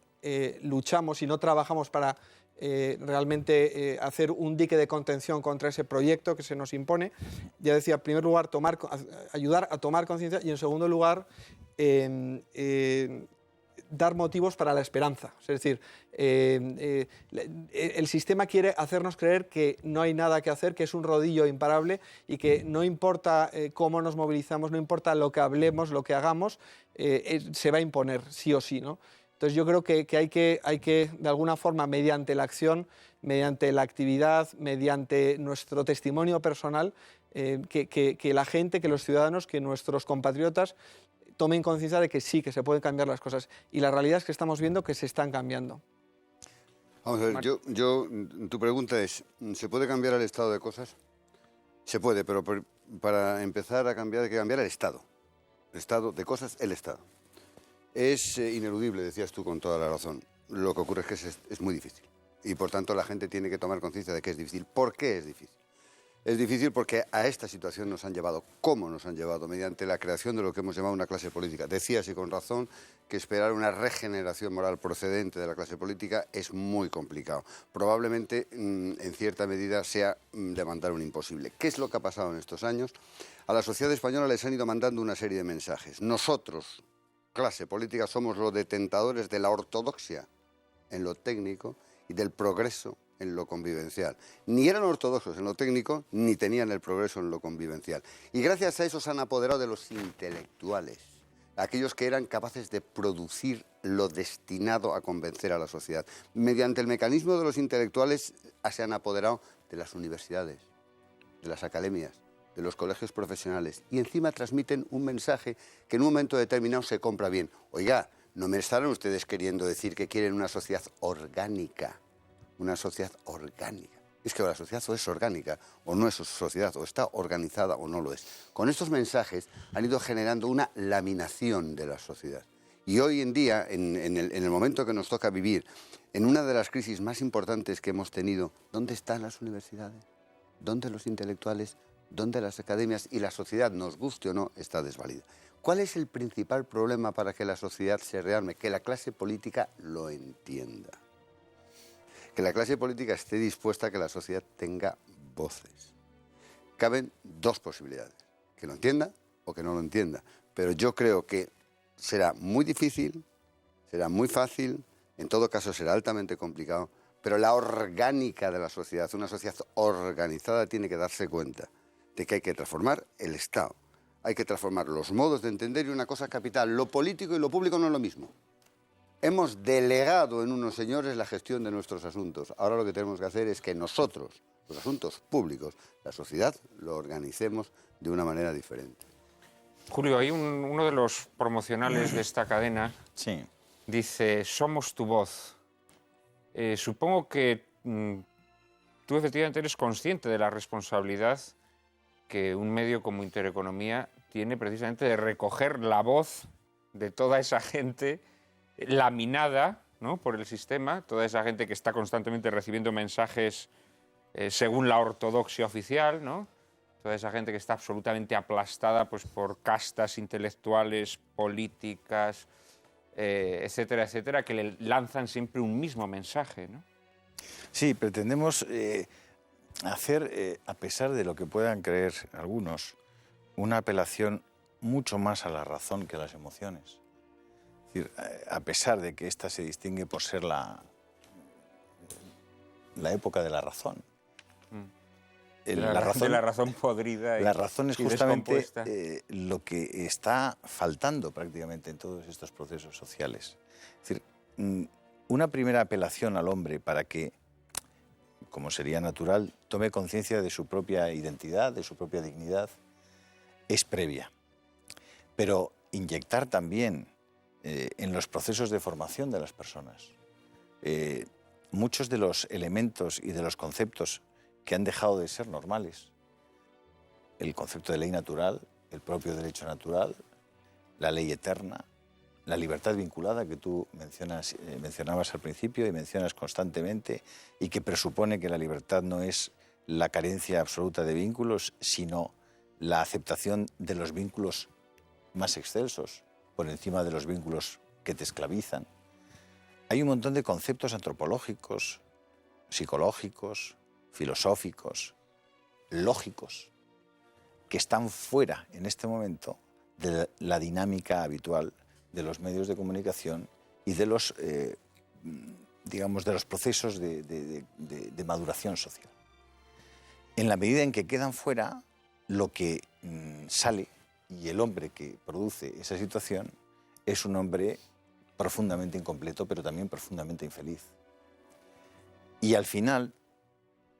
luchamos, si no trabajamos para realmente hacer un dique de contención contra ese proyecto que se nos impone. Ya decía, en primer lugar, ayudar a tomar conciencia y, en segundo lugar, dar motivos para la esperanza. Es decir, el sistema quiere hacernos creer que no hay nada que hacer, que es un rodillo imparable y que no importa cómo nos movilizamos, no importa lo que hablemos, lo que hagamos, se va a imponer sí o sí, ¿no? Entonces yo creo que hay que, de alguna forma, mediante la acción, mediante la actividad, mediante nuestro testimonio personal, que la gente, que los ciudadanos, que nuestros compatriotas tomen conciencia de que sí, que se pueden cambiar las cosas. Y la realidad es que estamos viendo que se están cambiando. Vamos a ver, tu pregunta es, ¿se puede cambiar el estado de cosas? Se puede, pero para empezar a cambiar hay que cambiar el estado. El estado de cosas, el estado. Es ineludible, decías tú con toda la razón. Lo que ocurre es que es muy difícil. Y por tanto la gente tiene que tomar conciencia de que es difícil. ¿Por qué es difícil? Es difícil porque a esta situación nos han llevado. ¿Cómo nos han llevado? Mediante la creación de lo que hemos llamado una clase política. Decías, y con razón, que esperar una regeneración moral procedente de la clase política es muy complicado. Probablemente, en cierta medida, sea demandar un imposible. ¿Qué es lo que ha pasado en estos años? A la sociedad española les han ido mandando una serie de mensajes. Nosotros, clase política, somos los detentadores de la ortodoxia en lo técnico y del progreso en lo convivencial. Ni eran ortodoxos en lo técnico, ni tenían el progreso en lo convivencial. Y gracias a eso se han apoderado de los intelectuales, aquellos que eran capaces de producir lo destinado a convencer a la sociedad. Mediante el mecanismo de los intelectuales se han apoderado de las universidades, de las academias, de los colegios profesionales, y encima transmiten un mensaje que en un momento determinado se compra bien. Oiga, no me estarán ustedes queriendo decir que quieren una sociedad orgánica. Una sociedad orgánica. es que la sociedad o es orgánica o no es sociedad, o está organizada o no lo es. Con estos mensajes han ido generando una laminación de la sociedad. Y hoy en día, en el momento que nos toca vivir, en una de las crisis más importantes que hemos tenido, ¿dónde están las universidades? ¿Dónde los intelectuales? ¿Dónde las academias? Y la sociedad, nos guste o no, está desvalida. ¿Cuál es el principal problema para que la sociedad se rearme? Que la clase política lo entienda. Que la clase política esté dispuesta a que la sociedad tenga voces. Caben dos posibilidades, que lo entienda o que no lo entienda. Pero yo creo que será muy difícil, será muy fácil, en todo caso será altamente complicado, pero la orgánica de la sociedad, una sociedad organizada, tiene que darse cuenta de que hay que transformar el Estado, hay que transformar los modos de entender, y una cosa capital, lo político y lo público no es lo mismo. Hemos delegado en unos señores la gestión de nuestros asuntos. Ahora lo que tenemos que hacer es que nosotros, los asuntos públicos, la sociedad, lo organicemos de una manera diferente. Julio, hay uno de los promocionales de esta cadena, Sí. dice, somos tu voz. Supongo que tú efectivamente eres consciente de la responsabilidad que un medio como Intereconomía tiene precisamente de recoger la voz de toda esa gente laminada, ¿no?, por el sistema, toda esa gente que está constantemente recibiendo mensajes según la ortodoxia oficial, ¿no?, toda esa gente que está absolutamente aplastada pues, por castas intelectuales, políticas, etcétera, etcétera, que le lanzan siempre un mismo mensaje, ¿no? Sí, pretendemos hacer, a pesar de lo que puedan creer algunos, una apelación mucho más a la razón que a las emociones. Es decir, a pesar de que esta se distingue por ser la época de la razón. De la razón podrida. La razón es justamente lo que está faltando prácticamente en todos estos procesos sociales. Es decir, una primera apelación al hombre para que, como sería natural, tome conciencia de su propia identidad, de su propia dignidad, es previa. Pero inyectar también en los procesos de formación de las personas muchos de los elementos y de los conceptos que han dejado de ser normales. El concepto de ley natural, el propio derecho natural, la ley eterna, la libertad vinculada que tú mencionabas al principio y mencionas constantemente, y que presupone que la libertad no es la carencia absoluta de vínculos, sino la aceptación de los vínculos más excelsos por encima de los vínculos que te esclavizan. Hay un montón de conceptos antropológicos, psicológicos, filosóficos, lógicos, que están fuera en este momento de la dinámica habitual de los medios de comunicación y de los, digamos, de los procesos de maduración social. En la medida en que quedan fuera, lo que sale, y el hombre que produce esa situación es un hombre profundamente incompleto, pero también profundamente infeliz. Y al final,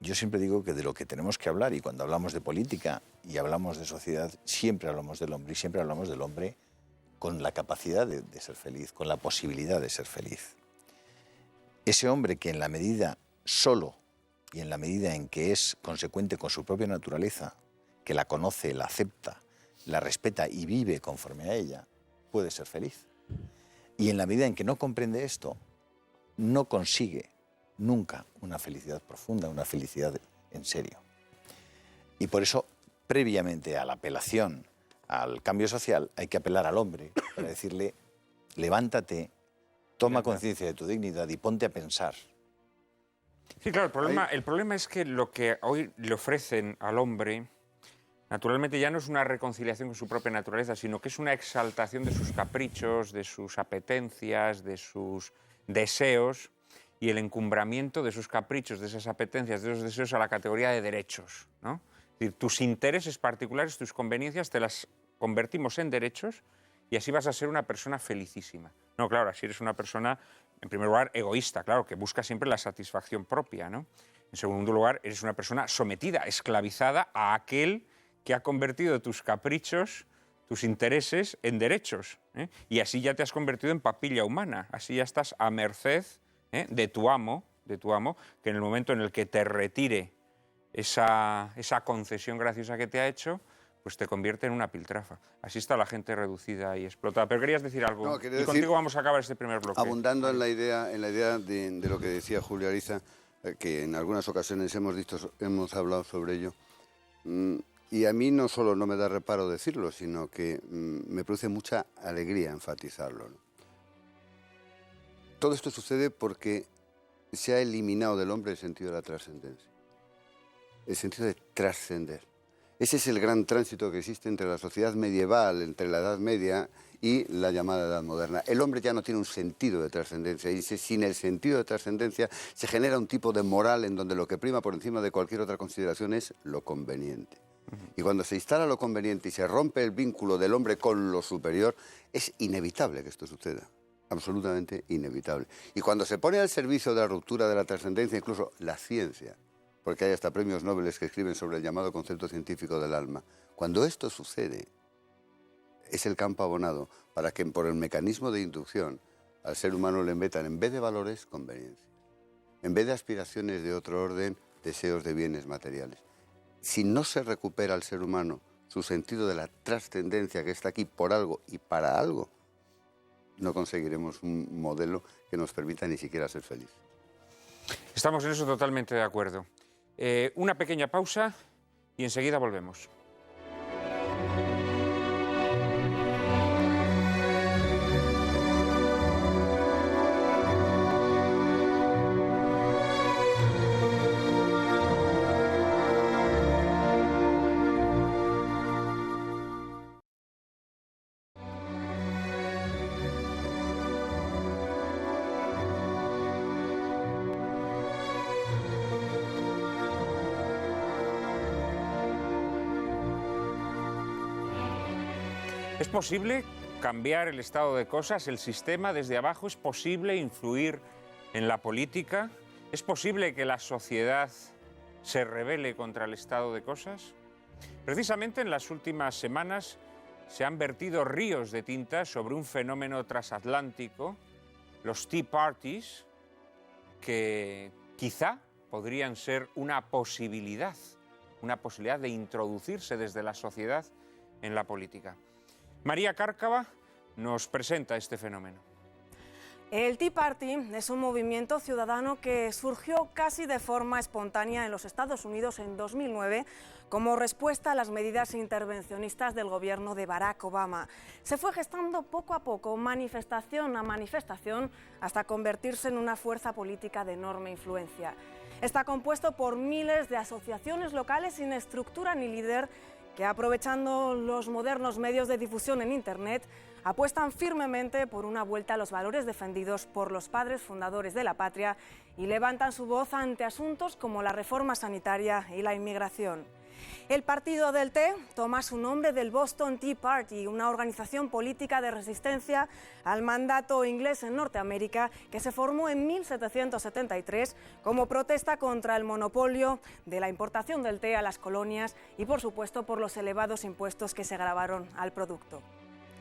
yo siempre digo que de lo que tenemos que hablar, y cuando hablamos de política y hablamos de sociedad, siempre hablamos del hombre, y siempre hablamos del hombre con la capacidad de ser feliz, con la posibilidad de ser feliz. Ese hombre que en la medida solo y en la medida en que es consecuente con su propia naturaleza, que la conoce, la acepta, la respeta y vive conforme a ella, puede ser feliz. Y en la medida en que no comprende esto, no consigue nunca una felicidad profunda, una felicidad en serio. Y por eso, previamente a la apelación al cambio social, hay que apelar al hombre para decirle, levántate, toma conciencia de tu dignidad y ponte a pensar. Sí, claro, el problema es que lo que hoy le ofrecen al hombre, naturalmente ya no es una reconciliación con su propia naturaleza, sino que es una exaltación de sus caprichos, de sus apetencias, de sus deseos, y el encumbramiento de sus caprichos, de esas apetencias, de esos deseos a la categoría de derechos, ¿no? Es decir, tus intereses particulares, tus conveniencias, te las convertimos en derechos y así vas a ser una persona felicísima. No, claro, así eres una persona, en primer lugar, egoísta, claro, que busca siempre la satisfacción propia, ¿no? En segundo lugar, eres una persona sometida, esclavizada a aquel que ha convertido tus caprichos, tus intereses en derechos, ¿eh? Y así ya te has convertido en papilla humana, así ya estás a merced de tu amo, que en el momento en el que te retire esa concesión graciosa que te ha hecho, pues te convierte en una piltrafa. Así está la gente reducida y explotada. Pero querías decir algo. No, quería y decir, contigo vamos a acabar este primer bloque. Abundando en la idea de lo que decía Julio Ariza, que en algunas ocasiones hemos hablado sobre ello. Y a mí no solo no me da reparo decirlo, sino que me produce mucha alegría enfatizarlo, ¿no? Todo esto sucede porque se ha eliminado del hombre el sentido de la trascendencia, el sentido de trascender. Ese es el gran tránsito que existe entre la sociedad medieval, entre la Edad Media y la llamada Edad Moderna. El hombre ya no tiene un sentido de trascendencia y sin el sentido de trascendencia se genera un tipo de moral en donde lo que prima por encima de cualquier otra consideración es lo conveniente. Y cuando se instala lo conveniente y se rompe el vínculo del hombre con lo superior, es inevitable que esto suceda. Absolutamente inevitable. Y cuando se pone al servicio de la ruptura de la trascendencia, incluso la ciencia, porque hay hasta premios Nobel que escriben sobre el llamado concepto científico del alma, cuando esto sucede, es el campo abonado para que por el mecanismo de inducción al ser humano le metan, en vez de valores, conveniencias. En vez de aspiraciones de otro orden, deseos de bienes materiales. Si no se recupera al ser humano su sentido de la trascendencia que está aquí por algo y para algo, no conseguiremos un modelo que nos permita ni siquiera ser felices. Estamos en eso totalmente de acuerdo. Una pequeña pausa y enseguida volvemos. ¿Es posible cambiar el estado de cosas, el sistema desde abajo? ¿Es posible influir en la política? ¿Es posible que la sociedad se rebele contra el estado de cosas? Precisamente en las últimas semanas se han vertido ríos de tinta sobre un fenómeno transatlántico, los Tea Parties, que quizá podrían ser una posibilidad de introducirse desde la sociedad en la política. María Cárcava nos presenta este fenómeno. El Tea Party es un movimiento ciudadano que surgió casi de forma espontánea en los Estados Unidos en 2009 como respuesta a las medidas intervencionistas del gobierno de Barack Obama. Se fue gestando poco a poco, manifestación a manifestación, hasta convertirse en una fuerza política de enorme influencia. Está compuesto por miles de asociaciones locales sin estructura ni líder que, aprovechando los modernos medios de difusión en Internet, apuestan firmemente por una vuelta a los valores defendidos por los padres fundadores de la patria y levantan su voz ante asuntos como la reforma sanitaria y la inmigración. El Partido del Té toma su nombre del Boston Tea Party, una organización política de resistencia al mandato inglés en Norteamérica que se formó en 1773 como protesta contra el monopolio de la importación del té a las colonias y, por supuesto, por los elevados impuestos que se gravaron al producto.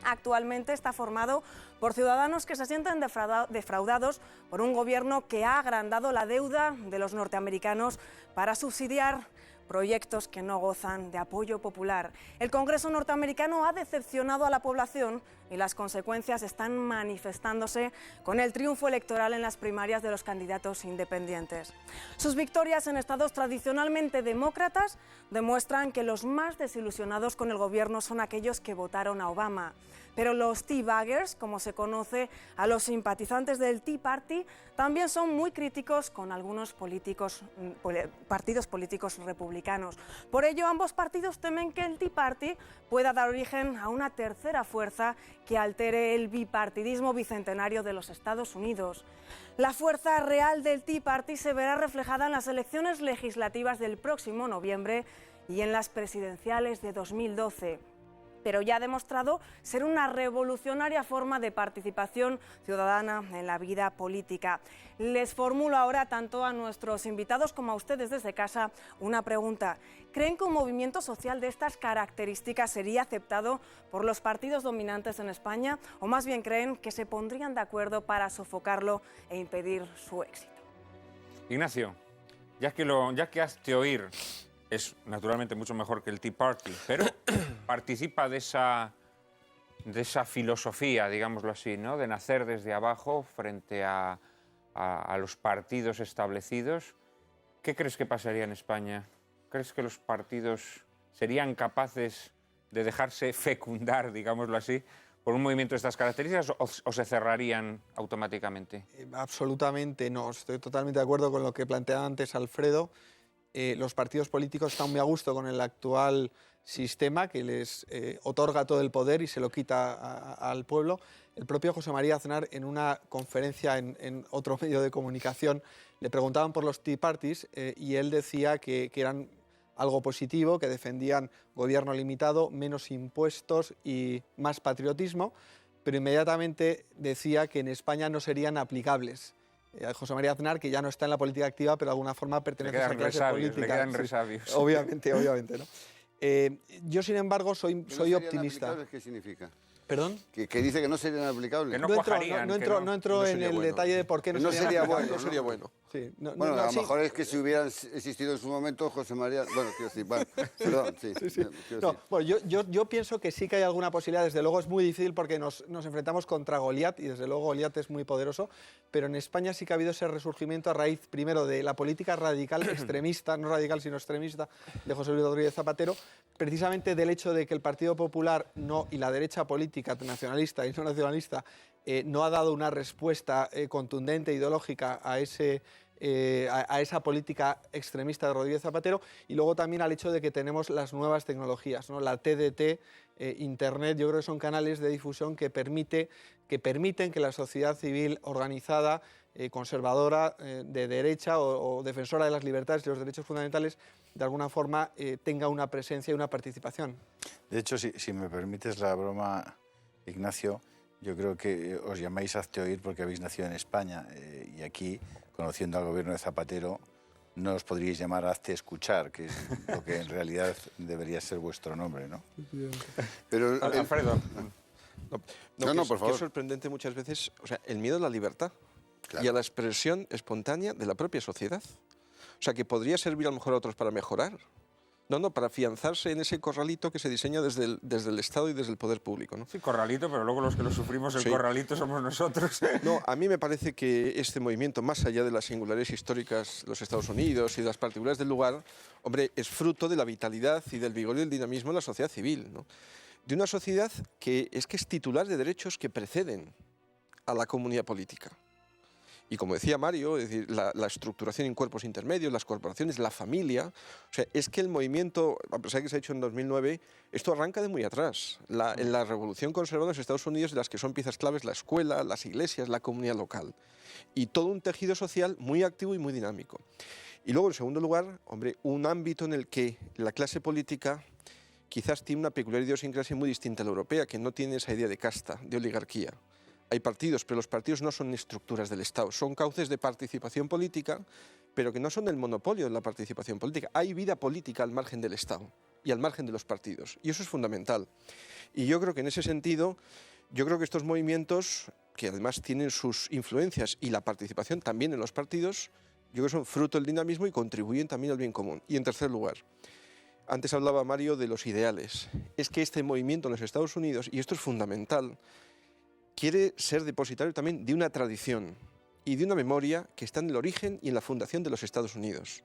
Actualmente está formado por ciudadanos que se sienten defraudados por un gobierno que ha agrandado la deuda de los norteamericanos para subsidiar proyectos que no gozan de apoyo popular. El Congreso norteamericano ha decepcionado a la población y las consecuencias están manifestándose con el triunfo electoral en las primarias de los candidatos independientes. Sus victorias en estados tradicionalmente demócratas demuestran que los más desilusionados con el gobierno son aquellos que votaron a Obama. Pero los Tea Baggers, como se conoce a los simpatizantes del Tea Party, también son muy críticos con algunos partidos políticos republicanos. Por ello, ambos partidos temen que el Tea Party pueda dar origen a una tercera fuerza que altere el bipartidismo bicentenario de los Estados Unidos. La fuerza real del Tea Party se verá reflejada en las elecciones legislativas del próximo noviembre y en las presidenciales de 2012. Pero ya ha demostrado ser una revolucionaria forma de participación ciudadana en la vida política. Les formulo ahora tanto a nuestros invitados como a ustedes desde casa una pregunta. ¿Creen que un movimiento social de estas características sería aceptado por los partidos dominantes en España? ¿O más bien creen que se pondrían de acuerdo para sofocarlo e impedir su éxito? Ignacio, ya que has de oír es naturalmente mucho mejor que el Tea Party, pero participa de esa filosofía, digámoslo así, ¿no? De nacer desde abajo frente a los partidos establecidos. ¿Qué crees que pasaría en España? ¿Crees que los partidos serían capaces de dejarse fecundar, digámoslo así, por un movimiento de estas características o se cerrarían automáticamente? Absolutamente no. Estoy totalmente de acuerdo con lo que planteaba antes Alfredo. Los partidos políticos están muy a gusto con el actual sistema que les otorga todo el poder y se lo quita al pueblo. El propio José María Aznar, en una conferencia en otro medio de comunicación, le preguntaban por los Tea Parties y él decía que eran algo positivo, que defendían gobierno limitado, menos impuestos y más patriotismo, pero inmediatamente decía que en España no serían aplicables. José María Aznar, que ya no está en la política activa, pero de alguna forma pertenece a esa clase política. Le quedan resabios. Sí, obviamente, ¿no? Yo, sin embargo, soy optimista. ¿Qué significa? ¿Perdón? Que dice que no serían aplicables. Que no No cuajarían, entro en el detalle de por qué no sería bueno. No sería bueno. Sí, Bueno, a lo mejor es que si hubieran existido en su momento José María... Bueno, quiero decir, bueno, perdón, sí. No, bueno, yo pienso que sí que hay alguna posibilidad. Desde luego es muy difícil porque nos enfrentamos contra Goliat y desde luego Goliat es muy poderoso, pero en España sí que ha habido ese resurgimiento a raíz, primero, de la política radical extremista, no radical sino extremista, de José Luis Rodríguez Zapatero, precisamente del hecho de que el Partido Popular y la derecha política nacionalista y no nacionalista no ha dado una respuesta contundente, ideológica a esa política extremista de Rodríguez Zapatero, y luego también al hecho de que tenemos las nuevas tecnologías, ¿no? La TDT, Internet, yo creo que son canales de difusión que permiten que la sociedad civil organizada, conservadora, de derecha o defensora de las libertades y los derechos fundamentales, de alguna forma tenga una presencia y una participación. De hecho, si me permites la broma, Ignacio, yo creo que os llamáis Hazte Oír porque habéis nacido en España y aquí, conociendo al gobierno de Zapatero, no os podríais llamar Hazte Escuchar, que es lo que en realidad debería ser vuestro nombre, ¿no? Pero, Alfredo. No, por favor. Que es sorprendente muchas veces, o sea, el miedo a la libertad y a la expresión espontánea de la propia sociedad. O sea, que podría servir a lo mejor a otros para mejorar. No, para afianzarse en ese corralito que se diseña desde el Estado y desde el poder público, ¿no? Sí, corralito, pero luego los que lo sufrimos el corralito somos nosotros. No, a mí me parece que este movimiento, más allá de las singularidades históricas de los Estados Unidos y de las particularidades del lugar, hombre, es fruto de la vitalidad y del vigor y del dinamismo de la sociedad civil, ¿no? De una sociedad que es titular de derechos que preceden a la comunidad política. Y como decía Mario, es decir, la estructuración en cuerpos intermedios, las corporaciones, la familia, o sea, es que el movimiento, a pesar de que se ha hecho en 2009, esto arranca de muy atrás. En la revolución conservadora en los Estados Unidos, de las que son piezas claves la escuela, las iglesias, la comunidad local. Y todo un tejido social muy activo y muy dinámico. Y luego, en segundo lugar, hombre, un ámbito en el que la clase política quizás tiene una peculiar idiosincrasia muy distinta a la europea, que no tiene esa idea de casta, de oligarquía. Hay partidos, pero los partidos no son estructuras del Estado, son cauces de participación política, pero que no son el monopolio de la participación política. Hay vida política al margen del Estado y al margen de los partidos, y eso es fundamental. Y yo creo que en ese sentido, yo creo que estos movimientos, que además tienen sus influencias y la participación también en los partidos, yo creo que son fruto del dinamismo y contribuyen también al bien común. Y en tercer lugar, antes hablaba Mario de los ideales. Es que este movimiento en los Estados Unidos, y esto es fundamental, quiere ser depositario también de una tradición y de una memoria que está en el origen y en la fundación de los Estados Unidos,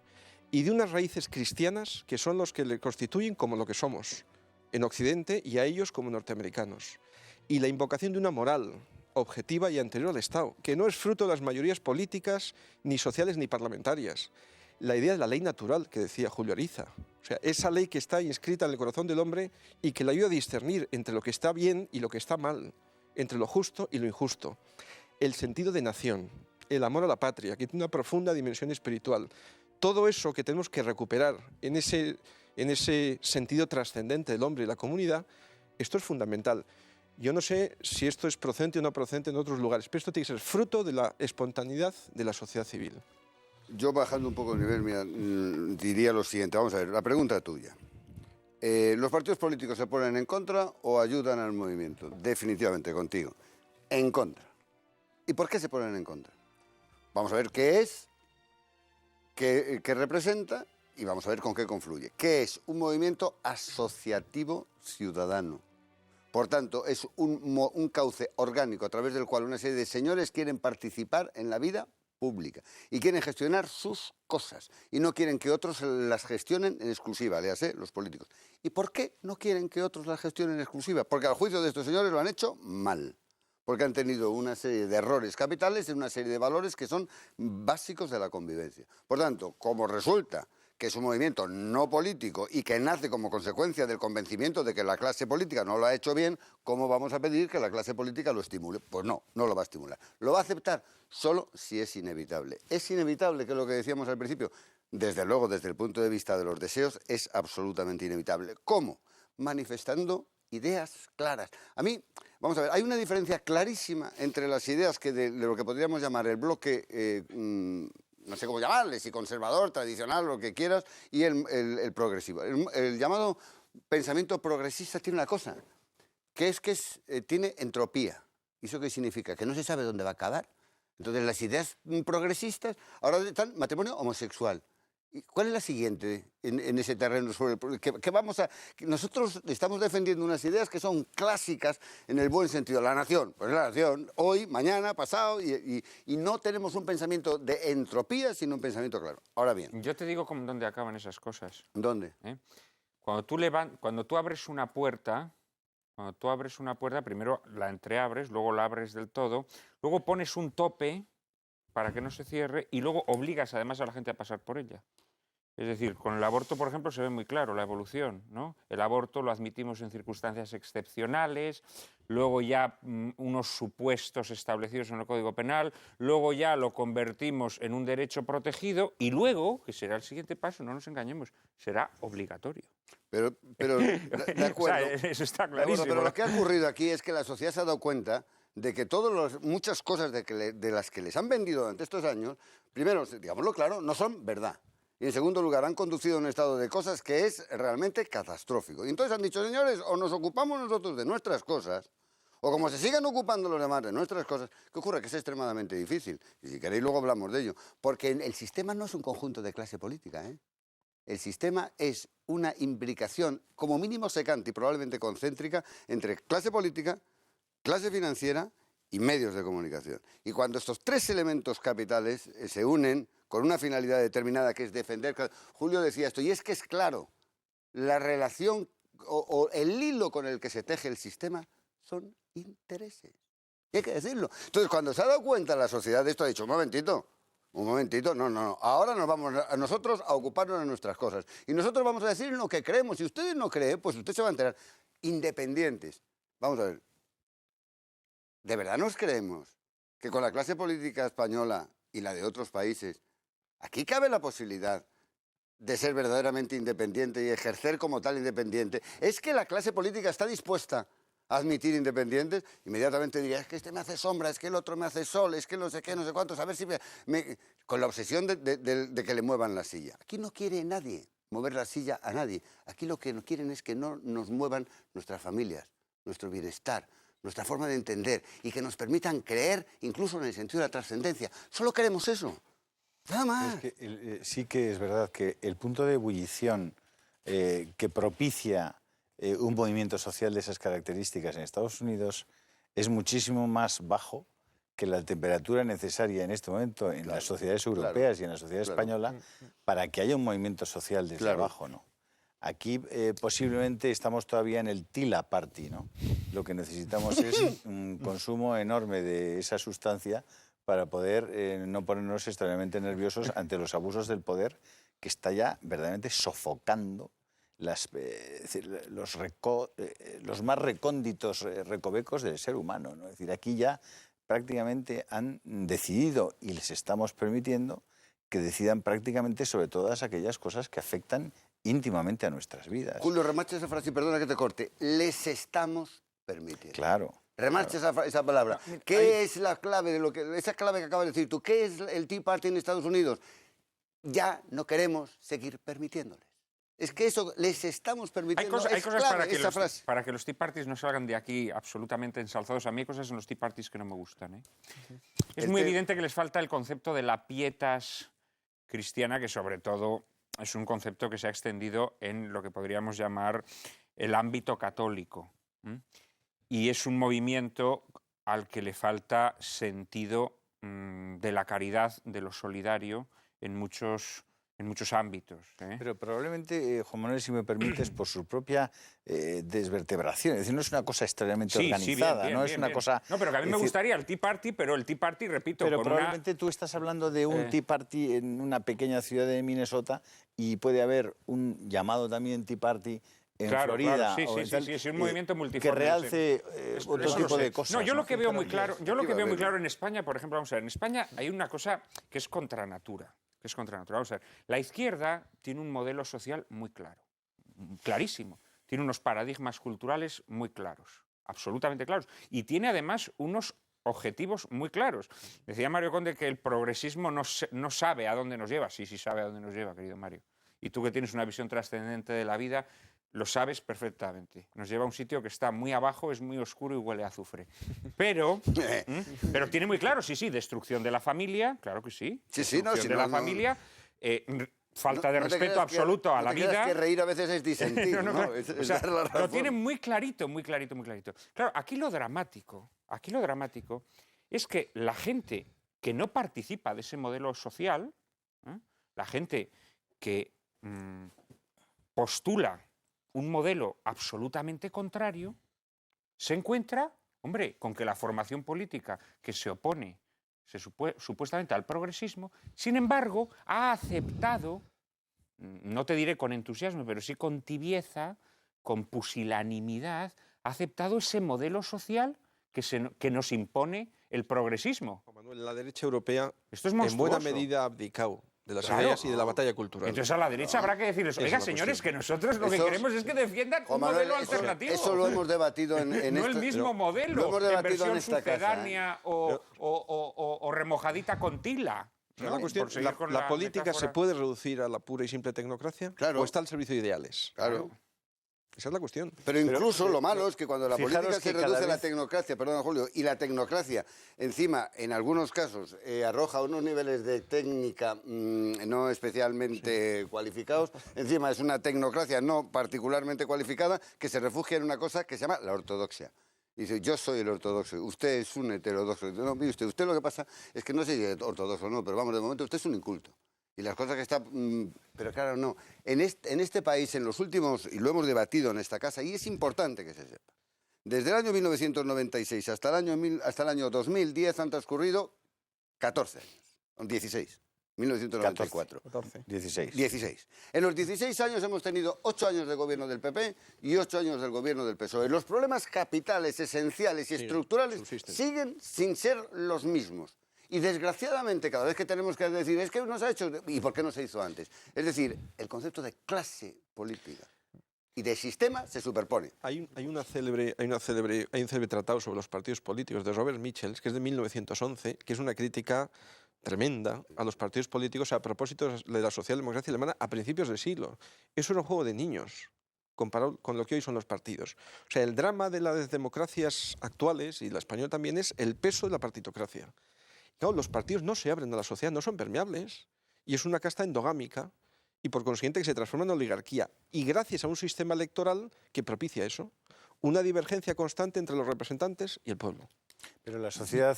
y de unas raíces cristianas que son los que le constituyen como lo que somos en Occidente y a ellos como norteamericanos, y la invocación de una moral objetiva y anterior al Estado, que no es fruto de las mayorías políticas, ni sociales, ni parlamentarias. La idea de la ley natural que decía Julio Ariza, o sea, esa ley que está inscrita en el corazón del hombre y que le ayuda a discernir entre lo que está bien y lo que está mal, entre lo justo y lo injusto. El sentido de nación, el amor a la patria, que tiene una profunda dimensión espiritual. Todo eso que tenemos que recuperar en ese sentido trascendente del hombre y la comunidad, esto es fundamental. Yo no sé si esto es procedente o no procedente en otros lugares, pero esto tiene que ser fruto de la espontaneidad de la sociedad civil. Yo, bajando un poco el nivel, mira, diría lo siguiente. Vamos a ver, la pregunta tuya. ¿Los partidos políticos se ponen en contra o ayudan al movimiento? Definitivamente, contigo. En contra. ¿Y por qué se ponen en contra? Vamos a ver qué es, qué representa y vamos a ver con qué confluye. ¿Qué es? Un movimiento asociativo ciudadano. Por tanto, es un cauce orgánico a través del cual una serie de señores quieren participar en la vida pública y quieren gestionar sus cosas y no quieren que otros las gestionen en exclusiva, léase, los políticos. ¿Y por qué no quieren que otros las gestionen en exclusiva? Porque al juicio de estos señores lo han hecho mal, porque han tenido una serie de errores capitales y una serie de valores que son básicos de la convivencia. Por tanto, como resulta que es un movimiento no político y que nace como consecuencia del convencimiento de que la clase política no lo ha hecho bien, ¿cómo vamos a pedir que la clase política lo estimule? Pues no, no lo va a estimular. Lo va a aceptar solo si es inevitable. Es inevitable, que es lo que decíamos al principio. Desde luego, desde el punto de vista de los deseos, es absolutamente inevitable. ¿Cómo? Manifestando ideas claras. A mí, vamos a ver, hay una diferencia clarísima entre las ideas que de lo que podríamos llamar el bloque... no sé cómo llamarle, si conservador, tradicional, lo que quieras, y el progresivo. El llamado pensamiento progresista tiene una cosa, que tiene entropía. ¿Y eso qué significa? Que no se sabe dónde va a acabar. Entonces, las ideas progresistas ahora están matrimonio homosexual. ¿Y cuál es la siguiente en ese terreno? Nosotros estamos defendiendo unas ideas que son clásicas en el buen sentido. La nación, pues la nación, hoy, mañana, pasado, y no tenemos un pensamiento de entropía, sino un pensamiento claro. Ahora bien. Yo te digo dónde acaban esas cosas. ¿Dónde? Cuando tú abres una puerta, primero la entreabres, luego la abres del todo, luego pones un tope para que no se cierre y luego obligas además a la gente a pasar por ella. Es decir, con el aborto, por ejemplo, se ve muy claro la evolución, ¿no? El aborto lo admitimos en circunstancias excepcionales, luego ya unos supuestos establecidos en el Código Penal, luego ya lo convertimos en un derecho protegido y luego, que será el siguiente paso, no nos engañemos, será obligatorio. Pero de acuerdo. O sea, eso está clarísimo. Pero lo que ha ocurrido aquí es que la sociedad se ha dado cuenta de que muchas cosas de las que les han vendido durante estos años, primero, digámoslo claro, no son verdad. Y en segundo lugar, han conducido a un estado de cosas que es realmente catastrófico. Y entonces han dicho, señores, o nos ocupamos nosotros de nuestras cosas, o como se sigan ocupando los demás de nuestras cosas, ¿qué ocurre? Que es extremadamente difícil. Y si queréis luego hablamos de ello. Porque el sistema no es un conjunto de clase política, ¿eh? El sistema es una imbricación, como mínimo secante y probablemente concéntrica, entre clase política, clase financiera y medios de comunicación. Y cuando estos tres elementos capitales se unen con una finalidad determinada que es defender... Julio decía esto, y es que es claro, la relación o el hilo con el que se teje el sistema son intereses. Y hay que decirlo. Entonces, cuando se ha dado cuenta la sociedad de esto, ha dicho, un momentito, no, ahora nos vamos a nosotros a ocuparnos de nuestras cosas. Y nosotros vamos a decir lo que creemos. Si ustedes no creen, pues usted se va a enterar. Independientes. Vamos a ver. ¿De verdad nos creemos que con la clase política española y la de otros países, aquí cabe la posibilidad de ser verdaderamente independiente y ejercer como tal independiente? ¿Es que la clase política está dispuesta a admitir independientes? Inmediatamente diría, es que este me hace sombra, es que el otro me hace sol, es que no sé qué, no sé cuántos, a ver si con la obsesión de que le muevan la silla. Aquí no quiere nadie mover la silla a nadie. Aquí lo que quieren es que no nos muevan nuestras familias, nuestro bienestar, nuestra forma de entender y que nos permitan creer incluso en el sentido de la trascendencia. Solo queremos eso. Nada más. Es que, sí que es verdad que el punto de ebullición que propicia un movimiento social de esas características en Estados Unidos es muchísimo más bajo que la temperatura necesaria en este momento en las sociedades europeas y en la sociedad española para que haya un movimiento social desde abajo, ¿no? Aquí posiblemente estamos todavía en el Tila Party, ¿no? Lo que necesitamos es un consumo enorme de esa sustancia para poder no ponernos extremadamente nerviosos ante los abusos del poder que está ya verdaderamente sofocando los más recónditos recovecos del ser humano, ¿no? Es decir, aquí ya prácticamente han decidido y les estamos permitiendo que decidan prácticamente sobre todas aquellas cosas que afectan íntimamente a nuestras vidas. Julio, remarcha esa frase y perdona que te corte. Les estamos permitiendo. Claro. Remarcha esa palabra. ¿Qué es la clave de esa clave que acabas de decir tú? ¿Qué es el Tea Party en Estados Unidos? Ya no queremos seguir permitiéndoles. Es que eso les estamos permitiendo. Hay cosas para que los Tea Parties no salgan de aquí absolutamente ensalzados. A mí hay cosas en los Tea Parties que no me gustan, ¿eh? Es muy evidente que les falta el concepto de la pietas cristiana, que sobre todo es un concepto que se ha extendido en lo que podríamos llamar el ámbito católico. Y es un movimiento al que le falta sentido de la caridad, de lo solidario, en muchos ámbitos. Pero probablemente, Juan Manuel, si me permites, por su propia desvertebración. Es decir, no es una cosa extrañamente organizada, bien, no es una cosa... No, pero que a mí me gustaría el Tea Party, pero el Tea Party, repito, Pero con probablemente tú estás hablando de un Tea Party en una pequeña ciudad de Minnesota y puede haber un llamado también Tea Party en Florida. Claro, sí, o en sí, tal, sí, es un movimiento multiforme. Que realce otro tipo de cosas. No, yo lo que veo muy claro, Efectivamente. en España, por ejemplo, vamos a ver, en España hay una cosa que es contra natura. Vamos a ver, la izquierda tiene un modelo social muy claro, clarísimo. Tiene unos paradigmas culturales muy claros, absolutamente claros. Y tiene además unos objetivos muy claros. Decía Mario Conde que el progresismo no sabe a dónde nos lleva. Sí, sí sabe a dónde nos lleva, querido Mario. Y tú que tienes una visión trascendente de la vida, lo sabes perfectamente. Nos lleva a un sitio que está muy abajo, es muy oscuro y huele a azufre. Pero tiene muy claro, sí, destrucción de la familia, claro que sí. Destrucción de la familia, falta de respeto absoluto a la vida. No te creas que reír a veces es disentir, ¿no? O sea, lo tiene muy clarito, muy clarito, muy clarito. Claro, aquí lo dramático es que la gente que no participa de ese modelo social, la gente que postula un modelo absolutamente contrario, se encuentra, hombre, con que la formación política que se opone supuestamente al progresismo, sin embargo, ha aceptado, no te diré con entusiasmo, pero sí con tibieza, con pusilanimidad, ha aceptado ese modelo social que nos impone el progresismo. Juan Manuel, la derecha europea Esto es en monstruoso. buena medida ha abdicado de las Claro. ideas y de la batalla cultural. Entonces a la derecha habrá que decirles, Esa oiga, es la señores, que cuestión. nosotros lo que queremos es que defiendan Juan un Manuel, modelo alternativo. Eso lo hemos debatido en No el esta- mismo modelo, Lo hemos en debatido en versión esta casa. sucedánea o remojadita con tila. O sea, ¿no? la cuestión, Por seguir con la política metáfora. se puede reducir a la pura y simple tecnocracia Claro. o está al servicio de ideales. Claro. Esa es la cuestión. Pero incluso lo malo es que cuando la fijaros política se que cada reduce a la vez- tecnocracia, perdón Julio, y la tecnocracia encima en algunos casos arroja unos niveles de técnica no especialmente cualificados, encima es una tecnocracia no particularmente cualificada que se refugia en una cosa que se llama la ortodoxia. Dice, yo soy el ortodoxo, usted es un heterodoxo. No, mire usted lo que pasa es que no sé si es ortodoxo o no, pero vamos, de momento usted es un inculto. Y las cosas que está... pero claro, no. En este país, en los últimos, y lo hemos debatido en esta casa, y es importante que se sepa, desde el año 1996 hasta el año 2010 han transcurrido 14 años, 16, 1994. 14. 16. 16. En los 16 años hemos tenido 8 años de gobierno del PP y 8 años del gobierno del PSOE. Los problemas capitales, esenciales y estructurales subsisten. siguen sin ser los mismos. Y desgraciadamente, cada vez que tenemos que decir, es que no se ha hecho, ¿y por qué no se hizo antes? Es decir, el concepto de clase política y de sistema se superpone. Hay un célebre tratado sobre los partidos políticos de Robert Michels, que es de 1911, que es una crítica tremenda a los partidos políticos a propósito de la socialdemocracia alemana a principios del siglo. Eso era un juego de niños comparado con lo que hoy son los partidos. O sea, el drama de las democracias actuales, y la española también, es el peso de la partitocracia. Claro, los partidos no se abren a la sociedad, no son permeables, y es una casta endogámica, y por consiguiente que se transforma en oligarquía. Y gracias a un sistema electoral que propicia eso, una divergencia constante entre los representantes y el pueblo. Pero la sociedad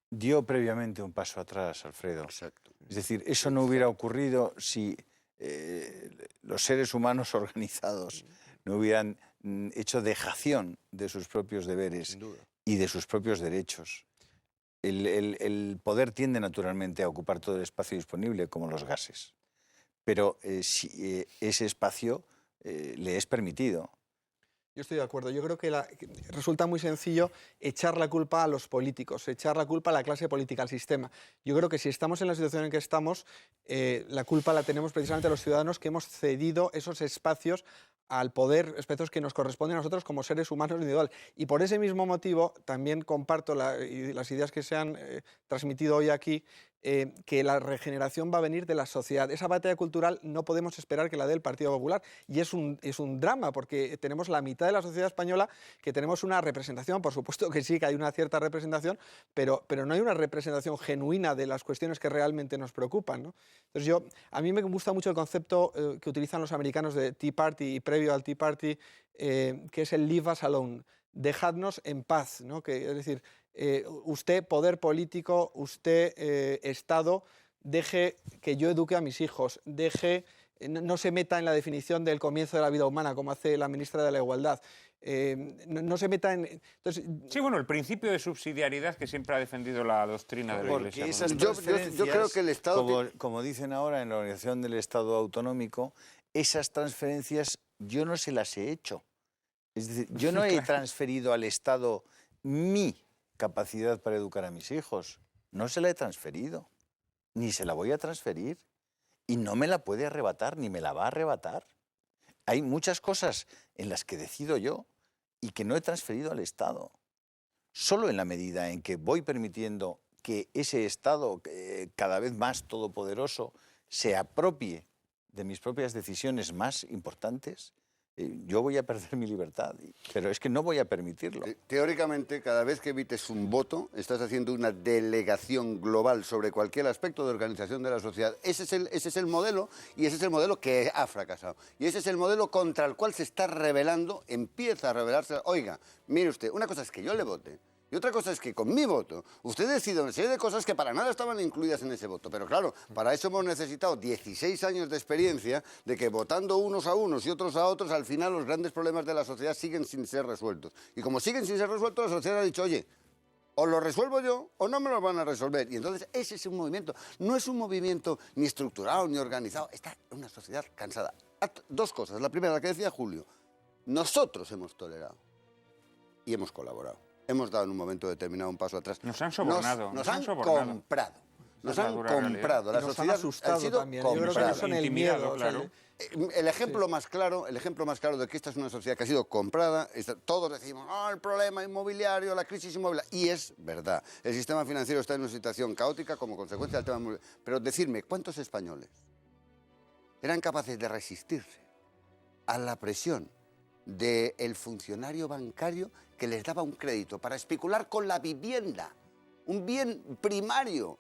dio previamente un paso atrás, Alfredo. Exacto. Es decir, eso no hubiera ocurrido si los seres humanos organizados no hubieran hecho dejación de sus propios deberes Sin duda. y de sus propios derechos. El poder tiende naturalmente a ocupar todo el espacio disponible, como los gases. Pero si ese espacio le es permitido. Yo estoy de acuerdo. Yo creo que resulta muy sencillo echar la culpa a los políticos, echar la culpa a la clase política, al sistema. Yo creo que si estamos en la situación en que estamos, la culpa la tenemos precisamente los ciudadanos que hemos cedido esos espacios al poder, espacios que nos corresponden a nosotros como seres humanos individuales. Y por ese mismo motivo también comparto las ideas que se han transmitido hoy aquí, que la regeneración va a venir de la sociedad. Esa batalla cultural no podemos esperar que la dé el Partido Popular. Y es un drama, porque tenemos la mitad de la sociedad española que tenemos una representación, por supuesto que sí, que hay una cierta representación, pero no hay una representación genuina de las cuestiones que realmente nos preocupan, ¿no? Entonces a mí me gusta mucho el concepto que utilizan los americanos de Tea Party y previo al Tea Party, que es el leave us alone, dejadnos en paz, ¿no? Es decir, usted, poder político, usted, Estado, deje que yo eduque a mis hijos, no se meta en la definición del comienzo de la vida humana, como hace la ministra de la Igualdad. No se meta en... Entonces, sí, bueno, el principio de subsidiariedad que siempre ha defendido la doctrina de la porque Iglesia. esas Yo transferencias, creo que el Estado... como dicen ahora en la Organización del Estado Autonómico, esas transferencias yo no se las he hecho. Es decir, yo no he transferido al Estado mi capacidad para educar a mis hijos. No se la he transferido, ni se la voy a transferir. Y no me la puede arrebatar, ni me la va a arrebatar. Hay muchas cosas en las que decido yo y que no he transferido al Estado. Solo en la medida en que voy permitiendo que ese Estado, cada vez más todopoderoso, se apropie de mis propias decisiones más importantes, yo voy a perder mi libertad, pero es que no voy a permitirlo. Teóricamente, cada vez que emites un voto, estás haciendo una delegación global sobre cualquier aspecto de organización de la sociedad. Ese es el modelo, y ese es el modelo que ha fracasado. Y ese es el modelo contra el cual se está rebelando, empieza a rebelarse. Oiga, mire usted, una cosa es que yo le vote, y otra cosa es que con mi voto usted decide una serie de cosas que para nada estaban incluidas en ese voto. Pero claro, para eso hemos necesitado 16 años de experiencia de que votando unos a unos y otros a otros, al final los grandes problemas de la sociedad siguen sin ser resueltos. Y como siguen sin ser resueltos, la sociedad ha dicho, oye, o lo resuelvo yo o no me lo van a resolver. Y entonces ese es un movimiento. No es un movimiento ni estructurado ni organizado. Está una sociedad cansada. Dos cosas. La primera, la que decía Julio. Nosotros hemos tolerado y hemos colaborado. Hemos dado en un momento determinado un paso atrás. Nos han sobornado. Nos han comprado. Nos han comprado. La sociedad nos han asustado ha sido también. Yo creo que comprada. eso en el Intimidado, miedo. claro. El ejemplo más claro de que esta es una sociedad que ha sido comprada, todos decimos, el problema inmobiliario, la crisis inmobiliaria, y es verdad. El sistema financiero está en una situación caótica como consecuencia del tema inmobiliario. Pero decirme, ¿cuántos españoles eran capaces de resistirse a la presión del funcionario bancario que les daba un crédito para especular con la vivienda, un bien primario?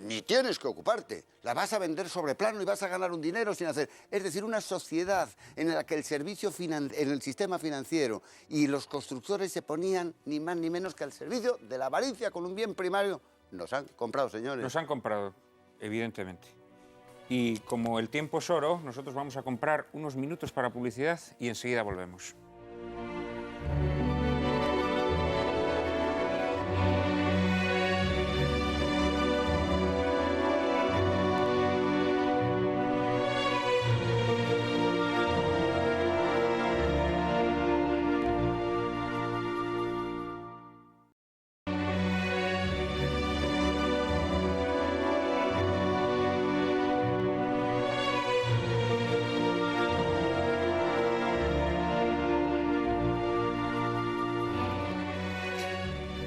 Ni tienes que ocuparte, la vas a vender sobre plano y vas a ganar un dinero sin hacer. Es decir, una sociedad en la que en el sistema financiero y los constructores se ponían ni más ni menos que al servicio de la avaricia con un bien primario. Nos han comprado, señores. Nos han comprado, evidentemente. Y como el tiempo es oro, nosotros vamos a comprar unos minutos para publicidad y enseguida volvemos.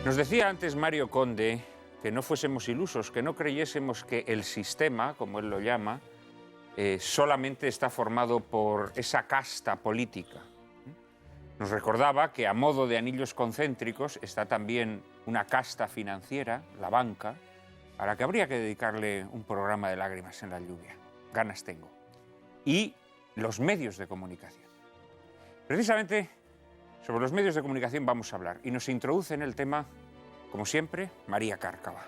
Nos decía antes Mario Conde que no fuésemos ilusos, que no creyésemos que el sistema, como él lo llama, solamente está formado por esa casta política. Nos recordaba que a modo de anillos concéntricos está también una casta financiera, la banca, a la que habría que dedicarle un programa de lágrimas en la lluvia. Ganas tengo. Y los medios de comunicación. Precisamente sobre los medios de comunicación vamos a hablar y nos introduce en el tema, como siempre, María Cárcava.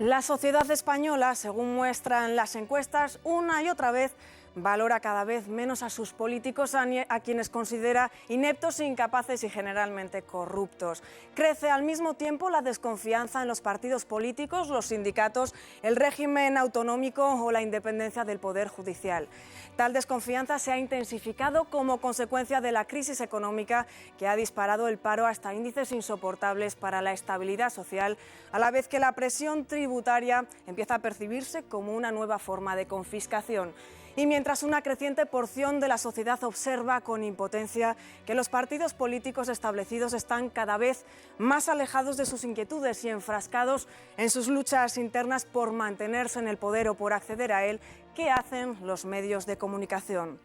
La sociedad española, según muestran las encuestas, una y otra vez valora cada vez menos a sus políticos, a quienes considera ineptos, incapaces y generalmente corruptos. Crece al mismo tiempo la desconfianza en los partidos políticos, los sindicatos, el régimen autonómico o la independencia del Poder Judicial. Tal desconfianza se ha intensificado como consecuencia de la crisis económica que ha disparado el paro hasta índices insoportables para la estabilidad social, a la vez que la presión tributaria empieza a percibirse como una nueva forma de confiscación. Y mientras una creciente porción de la sociedad observa con impotencia que los partidos políticos establecidos están cada vez más alejados de sus inquietudes y enfrascados en sus luchas internas por mantenerse en el poder o por acceder a él, ¿qué hacen los medios de comunicación?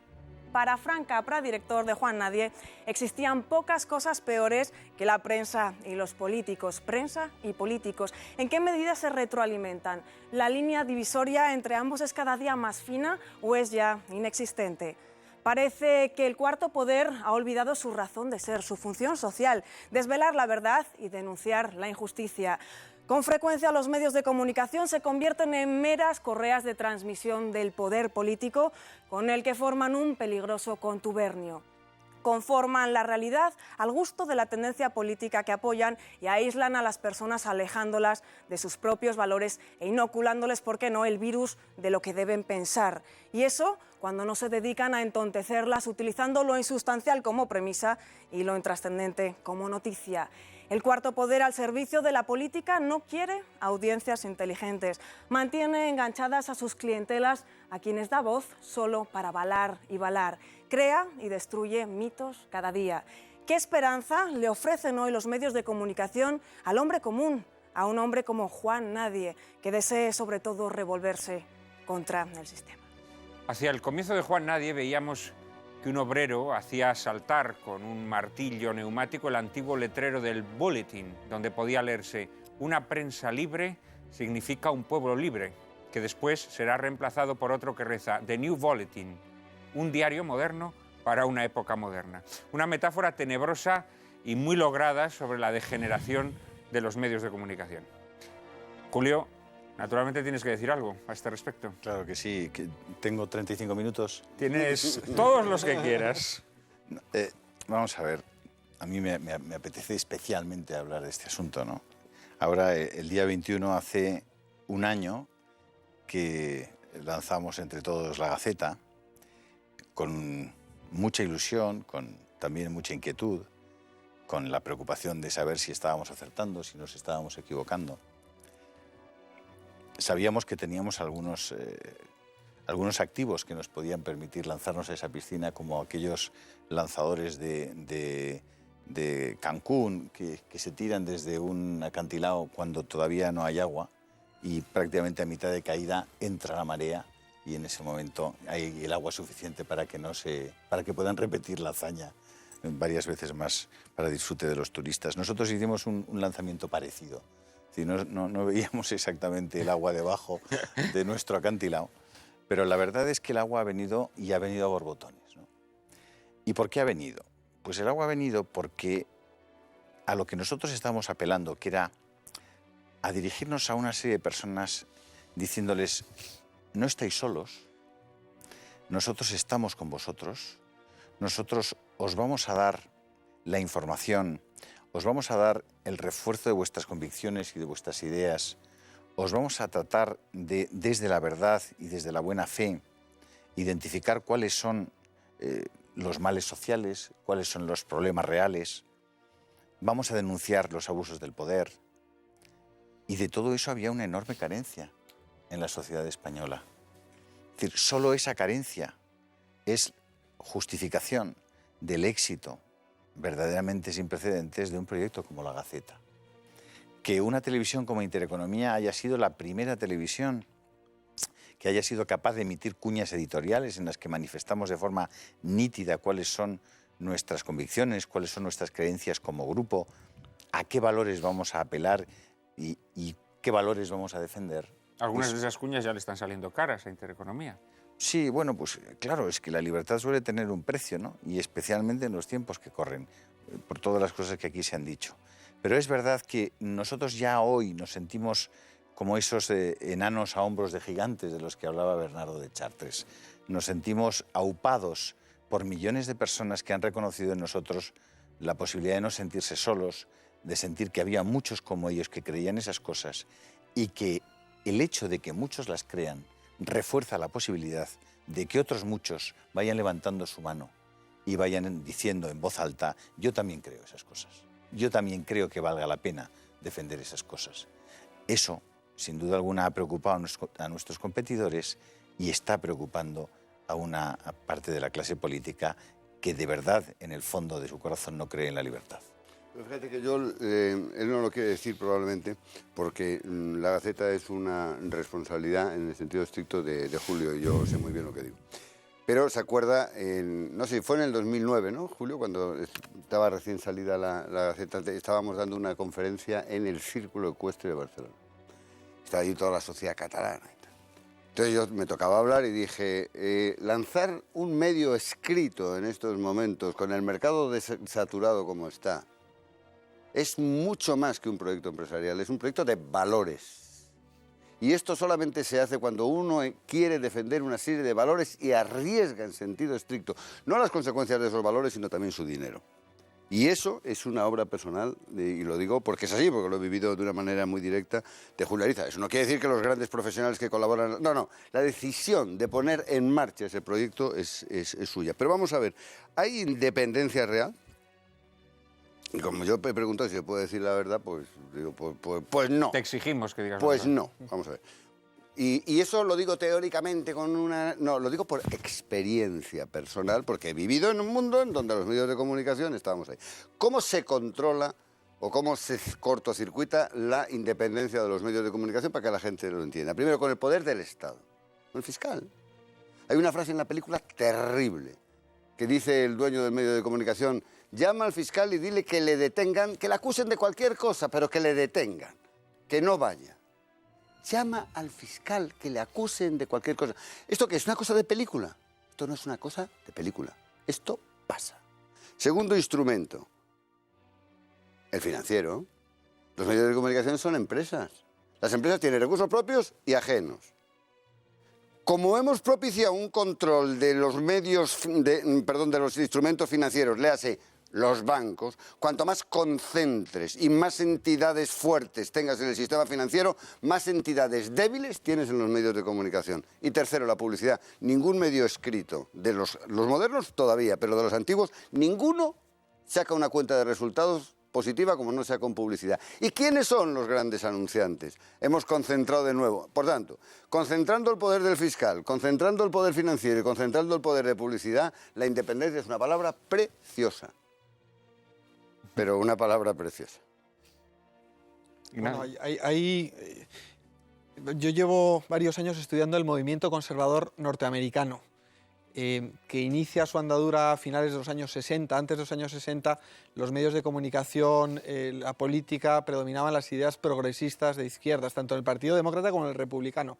Para Frank Capra, director de Juan Nadie, existían pocas cosas peores que la prensa y los políticos. Prensa y políticos. ¿En qué medida se retroalimentan? ¿La línea divisoria entre ambos es cada día más fina o es ya inexistente? Parece que el cuarto poder ha olvidado su razón de ser, su función social, desvelar la verdad y denunciar la injusticia. Con frecuencia los medios de comunicación se convierten en meras correas de transmisión del poder político con el que forman un peligroso contubernio. Conforman la realidad al gusto de la tendencia política que apoyan y aíslan a las personas alejándolas de sus propios valores e inoculándoles, ¿por qué no?, el virus de lo que deben pensar. Y eso cuando no se dedican a entontecerlas utilizando lo insustancial como premisa y lo intrascendente como noticia. El cuarto poder al servicio de la política no quiere audiencias inteligentes, mantiene enganchadas a sus clientelas a quienes da voz solo para balar y balar, crea y destruye mitos cada día. ¿Qué esperanza le ofrecen hoy los medios de comunicación al hombre común, a un hombre como Juan Nadie, que desee sobre todo revolverse contra el sistema? Hacia el comienzo de Juan Nadie veíamos que un obrero hacía saltar con un martillo neumático el antiguo letrero del Bulletin, donde podía leerse: una prensa libre significa un pueblo libre, que después será reemplazado por otro que reza: The New Bulletin, un diario moderno para una época moderna. Una metáfora tenebrosa y muy lograda sobre la degeneración de los medios de comunicación. Julio, naturalmente tienes que decir algo a este respecto. Claro que sí, que tengo 35 minutos. Tienes todos los que quieras. Vamos a ver, a mí me apetece especialmente hablar de este asunto, ¿no? Ahora, el día 21 hace un año que lanzamos entre todos La Gaceta, con mucha ilusión, con también mucha inquietud, con la preocupación de saber si estábamos acertando, si nos estábamos equivocando. Sabíamos que teníamos algunos activos que nos podían permitir lanzarnos a esa piscina, como aquellos lanzadores de Cancún que se tiran desde un acantilado cuando todavía no hay agua y prácticamente a mitad de caída entra la marea y en ese momento hay el agua suficiente para que puedan repetir la hazaña varias veces más para disfrute de los turistas. Nosotros hicimos un lanzamiento parecido. No veíamos exactamente el agua debajo de nuestro acantilado, pero la verdad es que el agua ha venido y ha venido a borbotones, ¿no? ¿Y por qué ha venido? Pues el agua ha venido porque a lo que nosotros estábamos apelando, que era a dirigirnos a una serie de personas diciéndoles: no estáis solos, nosotros estamos con vosotros, nosotros os vamos a dar la información, os vamos a dar el refuerzo de vuestras convicciones y de vuestras ideas, os vamos a tratar de, desde la verdad y desde la buena fe, identificar cuáles son los males sociales, cuáles son los problemas reales, vamos a denunciar los abusos del poder. Y de todo eso había una enorme carencia en la sociedad española. Es decir, solo esa carencia es justificación del éxito verdaderamente sin precedentes de un proyecto como La Gaceta. Que una televisión como Intereconomía haya sido la primera televisión que haya sido capaz de emitir cuñas editoriales en las que manifestamos de forma nítida cuáles son nuestras convicciones, cuáles son nuestras creencias como grupo, a qué valores vamos a apelar y qué valores vamos a defender. Algunas de esas cuñas ya le están saliendo caras a Intereconomía. Sí, bueno, pues claro, es que la libertad suele tener un precio, ¿no? Y especialmente en los tiempos que corren, por todas las cosas que aquí se han dicho. Pero es verdad que nosotros ya hoy nos sentimos como esos enanos a hombros de gigantes de los que hablaba Bernardo de Chartres. Nos sentimos aupados por millones de personas que han reconocido en nosotros la posibilidad de no sentirse solos, de sentir que había muchos como ellos que creían esas cosas y que el hecho de que muchos las crean refuerza la posibilidad de que otros muchos vayan levantando su mano y vayan diciendo en voz alta: yo también creo esas cosas, yo también creo que valga la pena defender esas cosas. Eso, sin duda alguna, ha preocupado a nuestros competidores y está preocupando a una parte de la clase política que de verdad, en el fondo de su corazón, no cree en la libertad. Pero fíjate que él no lo quiere decir probablemente porque la Gaceta es una responsabilidad en el sentido estricto de Julio, y yo sé muy bien lo que digo. Pero se acuerda, no sé, fue en el 2009, ¿no, Julio? Cuando estaba recién salida la Gaceta, estábamos dando una conferencia en el Círculo Ecuestre de Barcelona. Estaba allí toda la sociedad catalana y tal. Entonces yo me tocaba hablar y dije, lanzar un medio escrito en estos momentos, con el mercado saturado como está, es mucho más que un proyecto empresarial, es un proyecto de valores. Y esto solamente se hace cuando uno quiere defender una serie de valores y arriesga en sentido estricto, no las consecuencias de esos valores, sino también su dinero. Y eso es una obra personal, y lo digo porque es así, porque lo he vivido de una manera muy directa, de Julio Ariza. Eso no quiere decir que los grandes profesionales que colaboran... No, la decisión de poner en marcha ese proyecto es suya. Pero vamos a ver, ¿hay independencia real? Y como yo he preguntado si se puede decir la verdad, pues digo, pues no. Te exigimos que digas Pues la verdad. no, vamos a ver. Y eso lo digo teóricamente con una... No, lo digo por experiencia personal, porque he vivido en un mundo en donde los medios de comunicación estábamos ahí. ¿Cómo se controla o cómo se cortocircuita la independencia de los medios de comunicación para que la gente lo entienda? Primero, con el poder del Estado, con el fiscal. Hay una frase en la película terrible que dice el dueño del medio de comunicación: llama al fiscal y dile que le detengan, que le acusen de cualquier cosa, pero que le detengan, que no vaya. Llama al fiscal, que le acusen de cualquier cosa. ¿Esto qué es? ¿Una cosa de película? Esto no es una cosa de película. Esto pasa. Segundo instrumento, el financiero. Los medios de comunicación son empresas. Las empresas tienen recursos propios y ajenos. Como hemos propiciado un control de los medios, de los instrumentos financieros, léase los bancos, cuanto más concentres y más entidades fuertes tengas en el sistema financiero, más entidades débiles tienes en los medios de comunicación. Y tercero, la publicidad. Ningún medio escrito, de los modernos todavía, pero de los antiguos, ninguno saca una cuenta de resultados positiva como no sea con publicidad. ¿Y quiénes son los grandes anunciantes? Hemos concentrado de nuevo. Por tanto, concentrando el poder del fiscal, concentrando el poder financiero y concentrando el poder de publicidad, la independencia es una palabra preciosa. Pero una palabra preciosa. Bueno, yo llevo varios años estudiando el movimiento conservador norteamericano, que inicia su andadura a finales de los años 60. Antes de los años 60, los medios de comunicación, la política, predominaban las ideas progresistas de izquierdas, tanto en el Partido Demócrata como en el Republicano.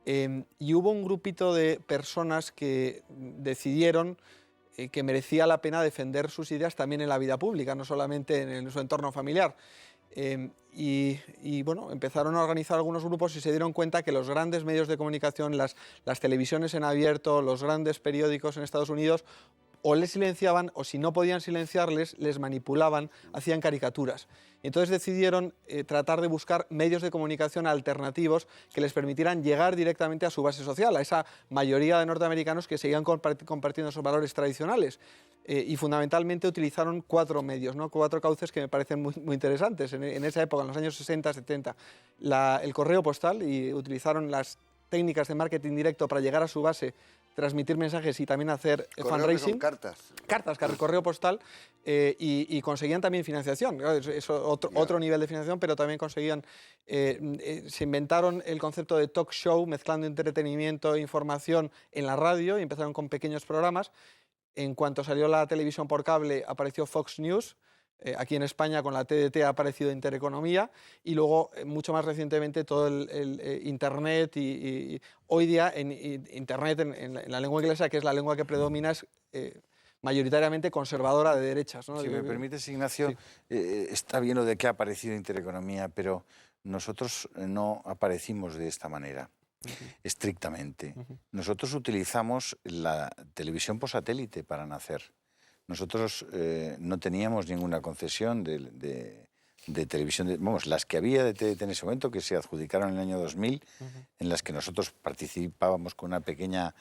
Y hubo un grupito de personas que decidieron que merecía la pena defender sus ideas también en la vida pública, no solamente en su entorno familiar. Y bueno, empezaron a organizar algunos grupos y se dieron cuenta que los grandes medios de comunicación, las televisiones en abierto, los grandes periódicos en Estados Unidos, o les silenciaban, o si no podían silenciarles, les manipulaban, hacían caricaturas. Entonces decidieron tratar de buscar medios de comunicación alternativos que les permitieran llegar directamente a su base social, a esa mayoría de norteamericanos que seguían compartiendo esos valores tradicionales. Y fundamentalmente utilizaron 4 medios, ¿no? 4 cauces que me parecen muy interesantes. En esa época, en los años 60, 70, el correo postal, y utilizaron las técnicas de marketing directo para llegar a su base, transmitir mensajes y también hacer fundraising. Cartas. Cartas, correo postal, y conseguían también financiación. Es otro nivel de financiación, pero también conseguían... se inventaron el concepto de talk show, mezclando entretenimiento e información en la radio, y empezaron con pequeños programas. En cuanto salió la televisión por cable, apareció Fox News. Aquí en España con la TDT ha aparecido Intereconomía, y luego mucho más recientemente todo el Internet, y hoy día en Internet en la lengua inglesa, que es la lengua que predomina, es mayoritariamente conservadora de derechas, ¿no? Si me permites, Ignacio, sí. Está bien lo de que ha aparecido Intereconomía, pero nosotros no aparecimos de esta manera. Estrictamente. Nosotros utilizamos la televisión por satélite para nacer. Nosotros no teníamos ninguna concesión de televisión, vamos, las que había de TDT en ese momento, que se adjudicaron en el año 2000, en las que nosotros participábamos con una pequeña,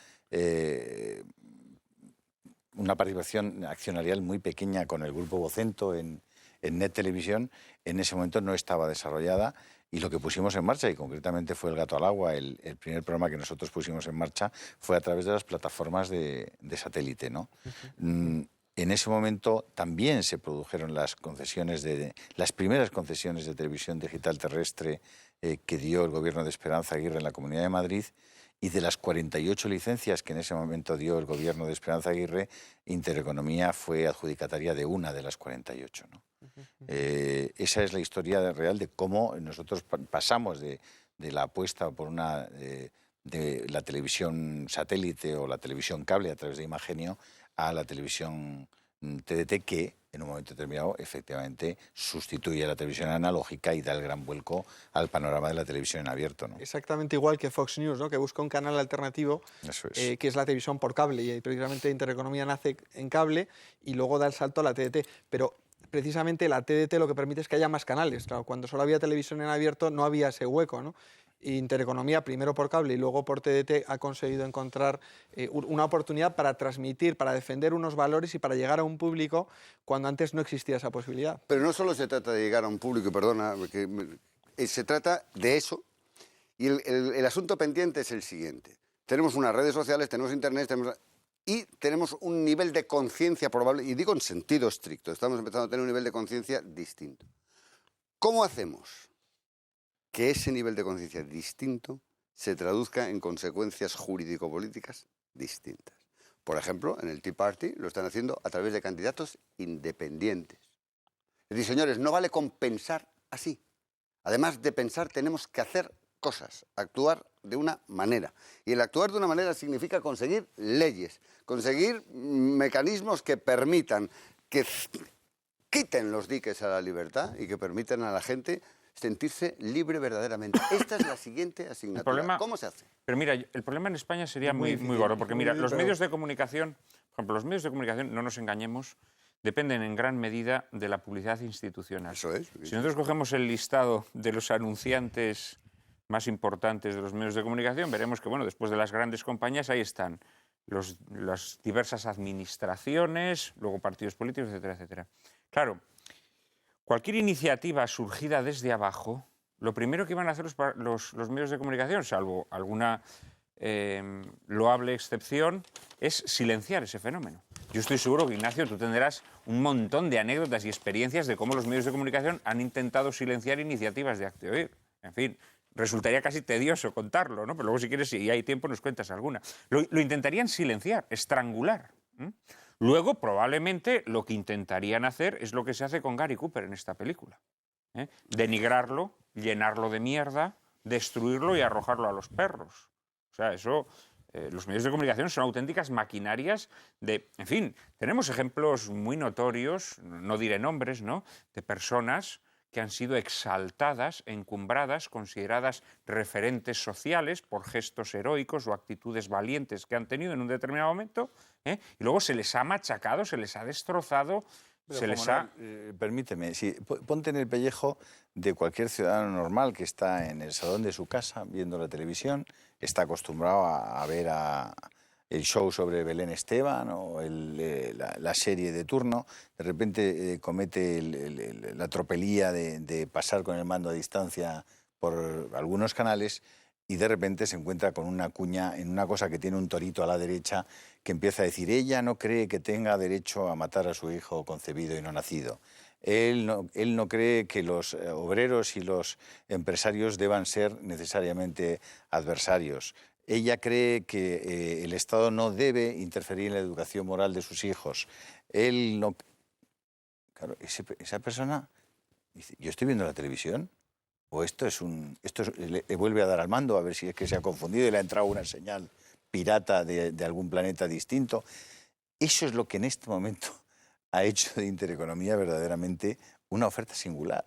una participación accionarial muy pequeña con el Grupo Vocento en en Net Televisión en ese momento no estaba desarrollada, y lo que pusimos en marcha, y concretamente fue El gato al agua, el primer programa que nosotros pusimos en marcha, fue a través de las plataformas de satélite, ¿no? En ese momento también se produjeron las primeras concesiones de televisión digital terrestre que dio el gobierno de Esperanza Aguirre en la Comunidad de Madrid, y de las 48 licencias que en ese momento dio el gobierno de Esperanza Aguirre, Intereconomía fue adjudicataria de una de las 48, ¿no? Esa es la historia real de cómo nosotros pasamos de la apuesta por de la televisión satélite o la televisión cable a través de Imagenio a la televisión TDT, que en un momento determinado efectivamente sustituye a la televisión analógica y da el gran vuelco al panorama de la televisión en abierto, ¿no? Exactamente igual que Fox News, ¿no? Que busca un canal alternativo, Eso es. que es la televisión por cable, y precisamente Intereconomía nace en cable y luego da el salto a la TDT. Pero precisamente la TDT lo que permite es que haya más canales. Claro, cuando solo había televisión en abierto no había ese hueco, ¿no? Intereconomía, primero por cable y luego por TDT, ha conseguido encontrar una oportunidad para transmitir, para defender unos valores y para llegar a un público cuando antes no existía esa posibilidad. Pero no solo se trata de llegar a un público, perdona, se trata de eso. Y el asunto pendiente es el siguiente. Tenemos unas redes sociales, tenemos internet, y tenemos un nivel de conciencia probable, y digo en sentido estricto, estamos empezando a tener un nivel de conciencia distinto. ¿Cómo hacemos que ese nivel de conciencia distinto se traduzca en consecuencias jurídico-políticas distintas? Por ejemplo, en el Tea Party lo están haciendo a través de candidatos independientes. Es decir, señores, no vale con pensar así. Además de pensar, tenemos que hacer cosas, actuar de una manera. Y el actuar de una manera significa conseguir leyes, conseguir mecanismos que permitan que quiten los diques a la libertad y que permitan a la gente sentirse libre verdaderamente. Esta es la siguiente asignatura. ¿Cómo se hace? Pero mira, el problema en España sería muy gordo, porque mira, los medios de comunicación, por ejemplo, los medios de comunicación, no nos engañemos, dependen en gran medida de la publicidad institucional. Eso es. Si nosotros cogemos el listado de los anunciantes más importantes de los medios de comunicación, veremos que, bueno, después de las grandes compañías, ahí están las diversas administraciones, luego partidos políticos, etcétera, etcétera. Claro, cualquier iniciativa surgida desde abajo, lo primero que iban a hacer los medios de comunicación, salvo alguna loable excepción, es silenciar ese fenómeno. Yo estoy seguro que, Ignacio, tú tendrás un montón de anécdotas y experiencias de cómo los medios de comunicación han intentado silenciar iniciativas de Hazte Oír. En fin, resultaría casi tedioso contarlo, ¿no? Pero luego, si quieres, si hay tiempo, nos cuentas alguna. Lo intentarían silenciar, estrangular. Luego, probablemente, lo que intentarían hacer es lo que se hace con Gary Cooper en esta película. Denigrarlo, llenarlo de mierda, destruirlo y arrojarlo a los perros. O sea, eso... los medios de comunicación son auténticas maquinarias de... En fin, tenemos ejemplos muy notorios, no diré nombres, ¿no?, de personas que han sido exaltadas, encumbradas, consideradas referentes sociales por gestos heroicos o actitudes valientes que han tenido en un determinado momento, y luego se les ha machacado, se les ha destrozado, permíteme, ponte en el pellejo de cualquier ciudadano normal que está en el salón de su casa viendo la televisión, está acostumbrado a ver el show sobre Belén Esteban o la serie de turno, de repente comete la tropelía de pasar con el mando a distancia por algunos canales y de repente se encuentra con una cuña en una cosa que tiene un torito a la derecha que empieza a decir: ella no cree que tenga derecho a matar a su hijo concebido y no nacido. Él no cree que los obreros y los empresarios deban ser necesariamente adversarios. Ella cree que el Estado no debe interferir en la educación moral de sus hijos. Él no... Claro, esa persona dice: yo estoy viendo la televisión, o esto le vuelve a dar al mando, a ver si es que se ha confundido y le ha entrado una señal pirata de algún planeta distinto. Eso es lo que en este momento ha hecho de Intereconomía verdaderamente una oferta singular.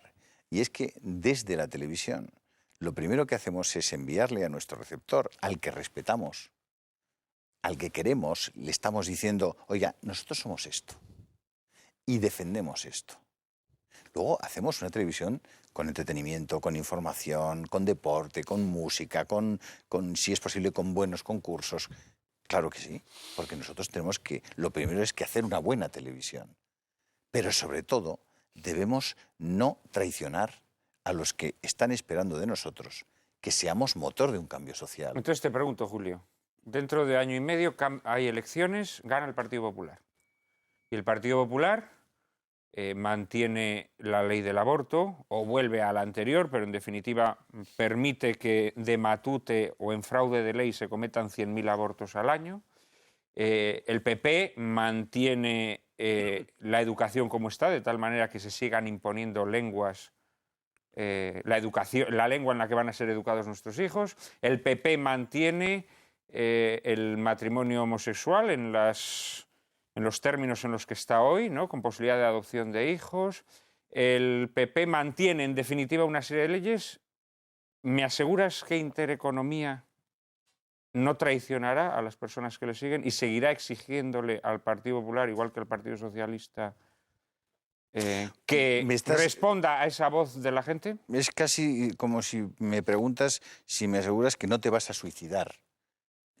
Y es que desde la televisión lo primero que hacemos es enviarle a nuestro receptor, al que respetamos, al que queremos, le estamos diciendo: oiga, nosotros somos esto y defendemos esto. Luego hacemos una televisión con entretenimiento, con información, con deporte, con música, si es posible, con buenos concursos. Claro que sí, porque nosotros tenemos que... Lo primero es que hacer una buena televisión. Pero sobre todo, debemos no traicionar a los que están esperando de nosotros que seamos motor de un cambio social. Entonces te pregunto, Julio, dentro de año y medio hay elecciones, gana el Partido Popular. Y el Partido Popular mantiene la ley del aborto o vuelve a la anterior, pero en definitiva permite que de matute o en fraude de ley se cometan 100.000 abortos al año. El PP mantiene la educación como está, de tal manera que se sigan imponiendo lenguas, la lengua en la que van a ser educados nuestros hijos. El PP mantiene el matrimonio homosexual en los términos en los que está hoy, ¿no? Con posibilidad de adopción de hijos. El PP mantiene, en definitiva, una serie de leyes. ¿Me aseguras que Intereconomía no traicionará a las personas que le siguen y seguirá exigiéndole al Partido Popular, igual que al Partido Socialista, que responda a esa voz de la gente? Es casi como si me preguntas si me aseguras que no te vas a suicidar.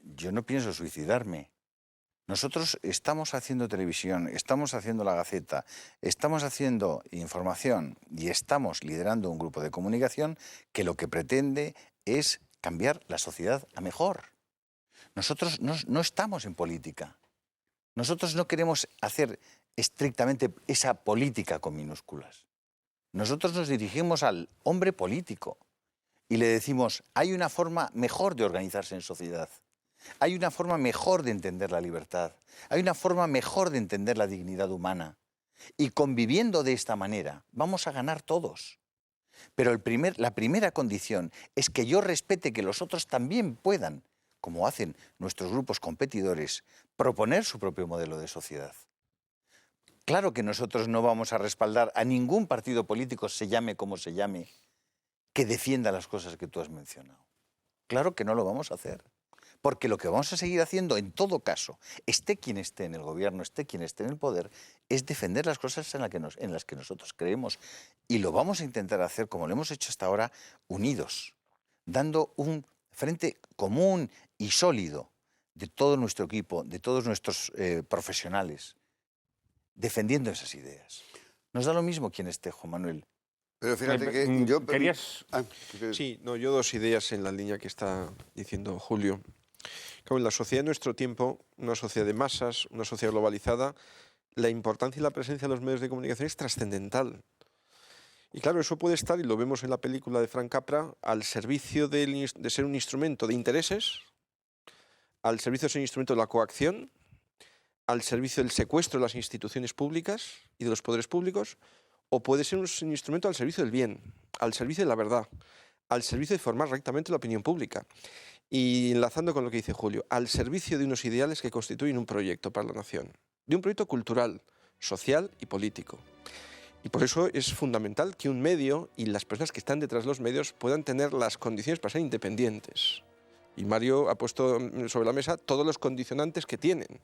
Yo no pienso suicidarme. Nosotros estamos haciendo televisión, estamos haciendo La Gaceta, estamos haciendo información y estamos liderando un grupo de comunicación que lo que pretende es cambiar la sociedad a mejor. Nosotros no estamos en política. Nosotros no queremos hacer estrictamente esa política con minúsculas. Nosotros nos dirigimos al hombre político y le decimos, hay una forma mejor de organizarse en sociedad. Hay una forma mejor de entender la libertad. Hay una forma mejor de entender la dignidad humana. Y conviviendo de esta manera vamos a ganar todos. Pero la primera condición es que yo respete que los otros también puedan, como hacen nuestros grupos competidores, proponer su propio modelo de sociedad. Claro que nosotros no vamos a respaldar a ningún partido político, se llame como se llame, que defienda las cosas que tú has mencionado. Claro que no lo vamos a hacer. Porque lo que vamos a seguir haciendo, en todo caso, esté quien esté en el gobierno, esté quien esté en el poder, es defender las cosas en las que nosotros creemos. Y lo vamos a intentar hacer, como lo hemos hecho hasta ahora, unidos, dando un frente común y sólido de todo nuestro equipo, de todos nuestros profesionales, defendiendo esas ideas. Nos da lo mismo quien esté, Juan Manuel. Pero fíjate que yo... ¿Querías...? Sí, no, yo dos ideas en la línea que está diciendo Julio. Como en la sociedad de nuestro tiempo, una sociedad de masas, una sociedad globalizada, la importancia y la presencia de los medios de comunicación es trascendental. Y claro, eso puede estar, y lo vemos en la película de Frank Capra, al servicio de ser un instrumento de intereses, al servicio de ser un instrumento de la coacción, al servicio del secuestro de las instituciones públicas y de los poderes públicos, o puede ser un instrumento al servicio del bien, al servicio de la verdad, al servicio de formar rectamente la opinión pública. Y enlazando con lo que dice Julio, al servicio de unos ideales que constituyen un proyecto para la nación, de un proyecto cultural, social y político. Y por eso es fundamental que un medio y las personas que están detrás de los medios puedan tener las condiciones para ser independientes. Y Mario ha puesto sobre la mesa todos los condicionantes que tienen.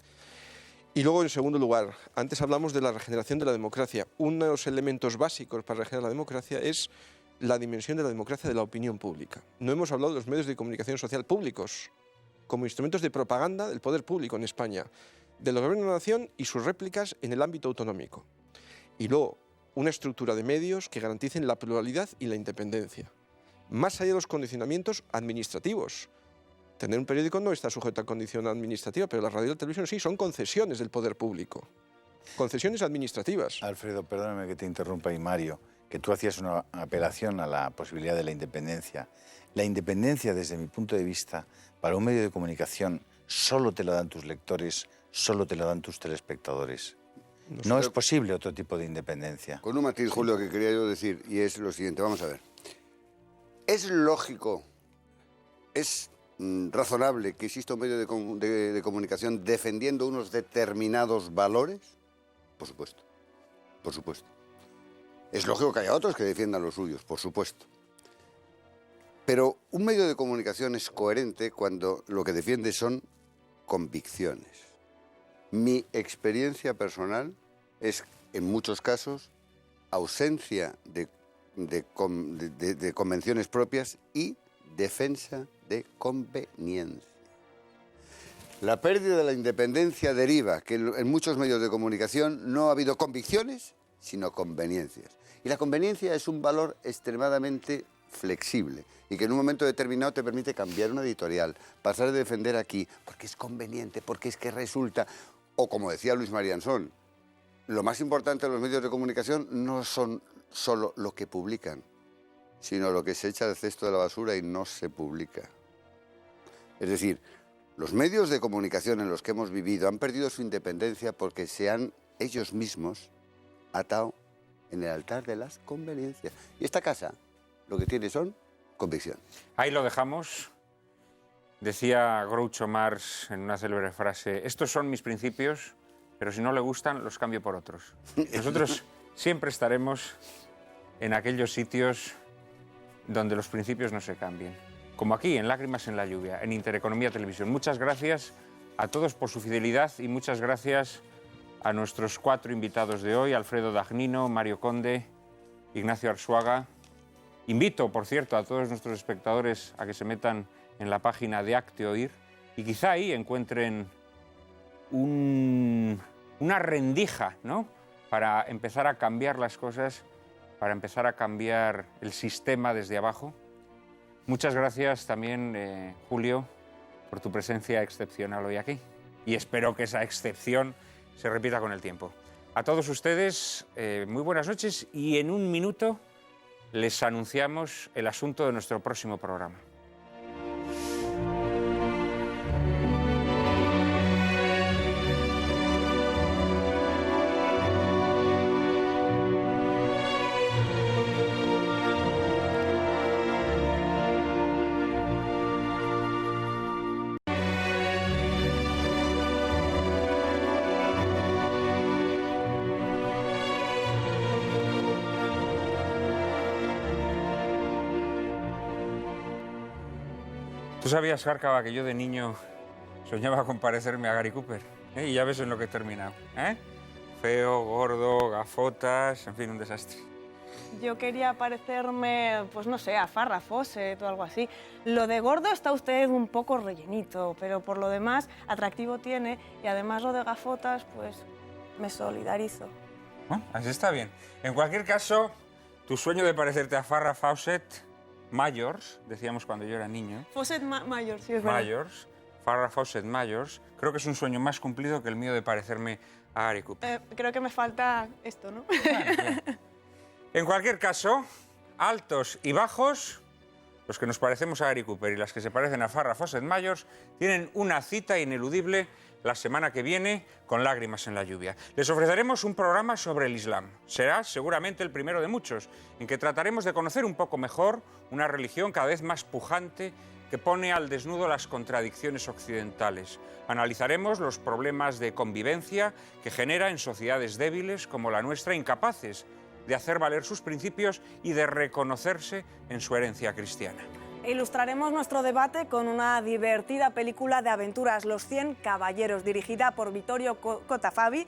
Y luego, en segundo lugar, antes hablamos de la regeneración de la democracia. Uno de los elementos básicos para regenerar la democracia es la dimensión de la democracia de la opinión pública. No hemos hablado de los medios de comunicación social públicos como instrumentos de propaganda del poder público en España, del gobierno de la nación y sus réplicas en el ámbito autonómico. Y luego, una estructura de medios que garanticen la pluralidad y la independencia, más allá de los condicionamientos administrativos. Tener un periódico no está sujeto a condición administrativa, pero la radio y la televisión sí, son concesiones del poder público. Concesiones administrativas. Alfredo, perdóname que te interrumpa, y Mario, que tú hacías una apelación a la posibilidad de la independencia. La independencia, desde mi punto de vista, para un medio de comunicación, solo te lo dan tus lectores, solo te lo dan tus telespectadores. No es posible otro tipo de independencia. Con un matiz, Julio, que quería yo decir, y es lo siguiente, vamos a ver. ¿Es lógico, es razonable que exista un medio de comunicación defendiendo unos determinados valores? Por supuesto, por supuesto. Es lógico que haya otros que defiendan los suyos, por supuesto. Pero un medio de comunicación es coherente cuando lo que defiende son convicciones. Mi experiencia personal es, en muchos casos, ausencia de convenciones propias y defensa de conveniencia. La pérdida de la independencia deriva que en muchos medios de comunicación no ha habido convicciones sino conveniencias. Y la conveniencia es un valor extremadamente flexible y que en un momento determinado te permite cambiar una editorial, pasar de defender aquí, porque es conveniente, porque es que resulta, o como decía Luis Marianzón, lo más importante de los medios de comunicación no son solo lo que publican, sino lo que se echa al cesto de la basura y no se publica. Es decir, los medios de comunicación en los que hemos vivido han perdido su independencia porque se han ellos mismos atado en el altar de las conveniencias. Y esta casa lo que tiene son convicción. Ahí lo dejamos. Decía Groucho Marx en una célebre frase, estos son mis principios, pero si no le gustan, los cambio por otros. Nosotros siempre estaremos en aquellos sitios donde los principios no se cambien. Como aquí, en Lágrimas en la lluvia, en Intereconomía Televisión. Muchas gracias a todos por su fidelidad y muchas gracias a nuestros 4 invitados de hoy, Alfredo Dagnino, Mario Conde, Ignacio Arzuaga. Invito, por cierto, a todos nuestros espectadores a que se metan en la página de Acte Oír y quizá ahí encuentren una rendija, ¿no?, para empezar a cambiar las cosas, para empezar a cambiar el sistema desde abajo. Muchas gracias también, Julio, por tu presencia excepcional hoy aquí. Y espero que esa excepción se repita con el tiempo. A todos ustedes, muy buenas noches y en un minuto les anunciamos el asunto de nuestro próximo programa. ¿Tú sabías, Cárcava, que yo de niño soñaba con parecerme a Gary Cooper? Y ya ves en lo que he terminado. Feo, gordo, gafotas, en fin, un desastre. Yo quería parecerme, pues no sé, a Farrah Fawcett o algo así. Lo de gordo está usted un poco rellenito, pero por lo demás atractivo tiene y además lo de gafotas, pues me solidarizo. Bueno, así está bien. En cualquier caso, tu sueño de parecerte a Farrah Fawcett Mayors, decíamos cuando yo era niño. Fawcett Mayors, sí, es verdad. Mayors, Farrah Fawcett Mayors. Creo que es un sueño más cumplido que el mío de parecerme a Gary Cooper. Creo que me falta esto, ¿no? Bueno. En cualquier caso, altos y bajos, los que nos parecemos a Gary Cooper y las que se parecen a Farrah Fawcett Mayors, tienen una cita ineludible la semana que viene con Lágrimas en la lluvia. Les ofreceremos un programa sobre el Islam. Será seguramente el primero de muchos, en que trataremos de conocer un poco mejor una religión cada vez más pujante que pone al desnudo las contradicciones occidentales. Analizaremos los problemas de convivencia que genera en sociedades débiles como la nuestra, incapaces de hacer valer sus principios y de reconocerse en su herencia cristiana. Ilustraremos nuestro debate con una divertida película de aventuras, Los 100 Caballeros, dirigida por Vittorio Cotafavi,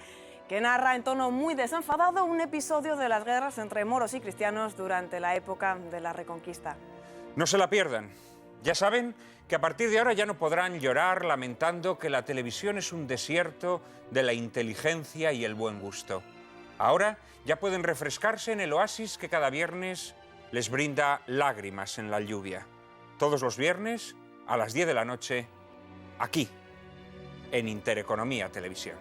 que narra en tono muy desenfadado un episodio de las guerras entre moros y cristianos durante la época de la Reconquista. No se la pierdan. Ya saben que a partir de ahora ya no podrán llorar lamentando que la televisión es un desierto de la inteligencia y el buen gusto. Ahora ya pueden refrescarse en el oasis que cada viernes les brinda Lágrimas en la lluvia. Todos los viernes a las 10 de la noche, aquí, en Intereconomía Televisión.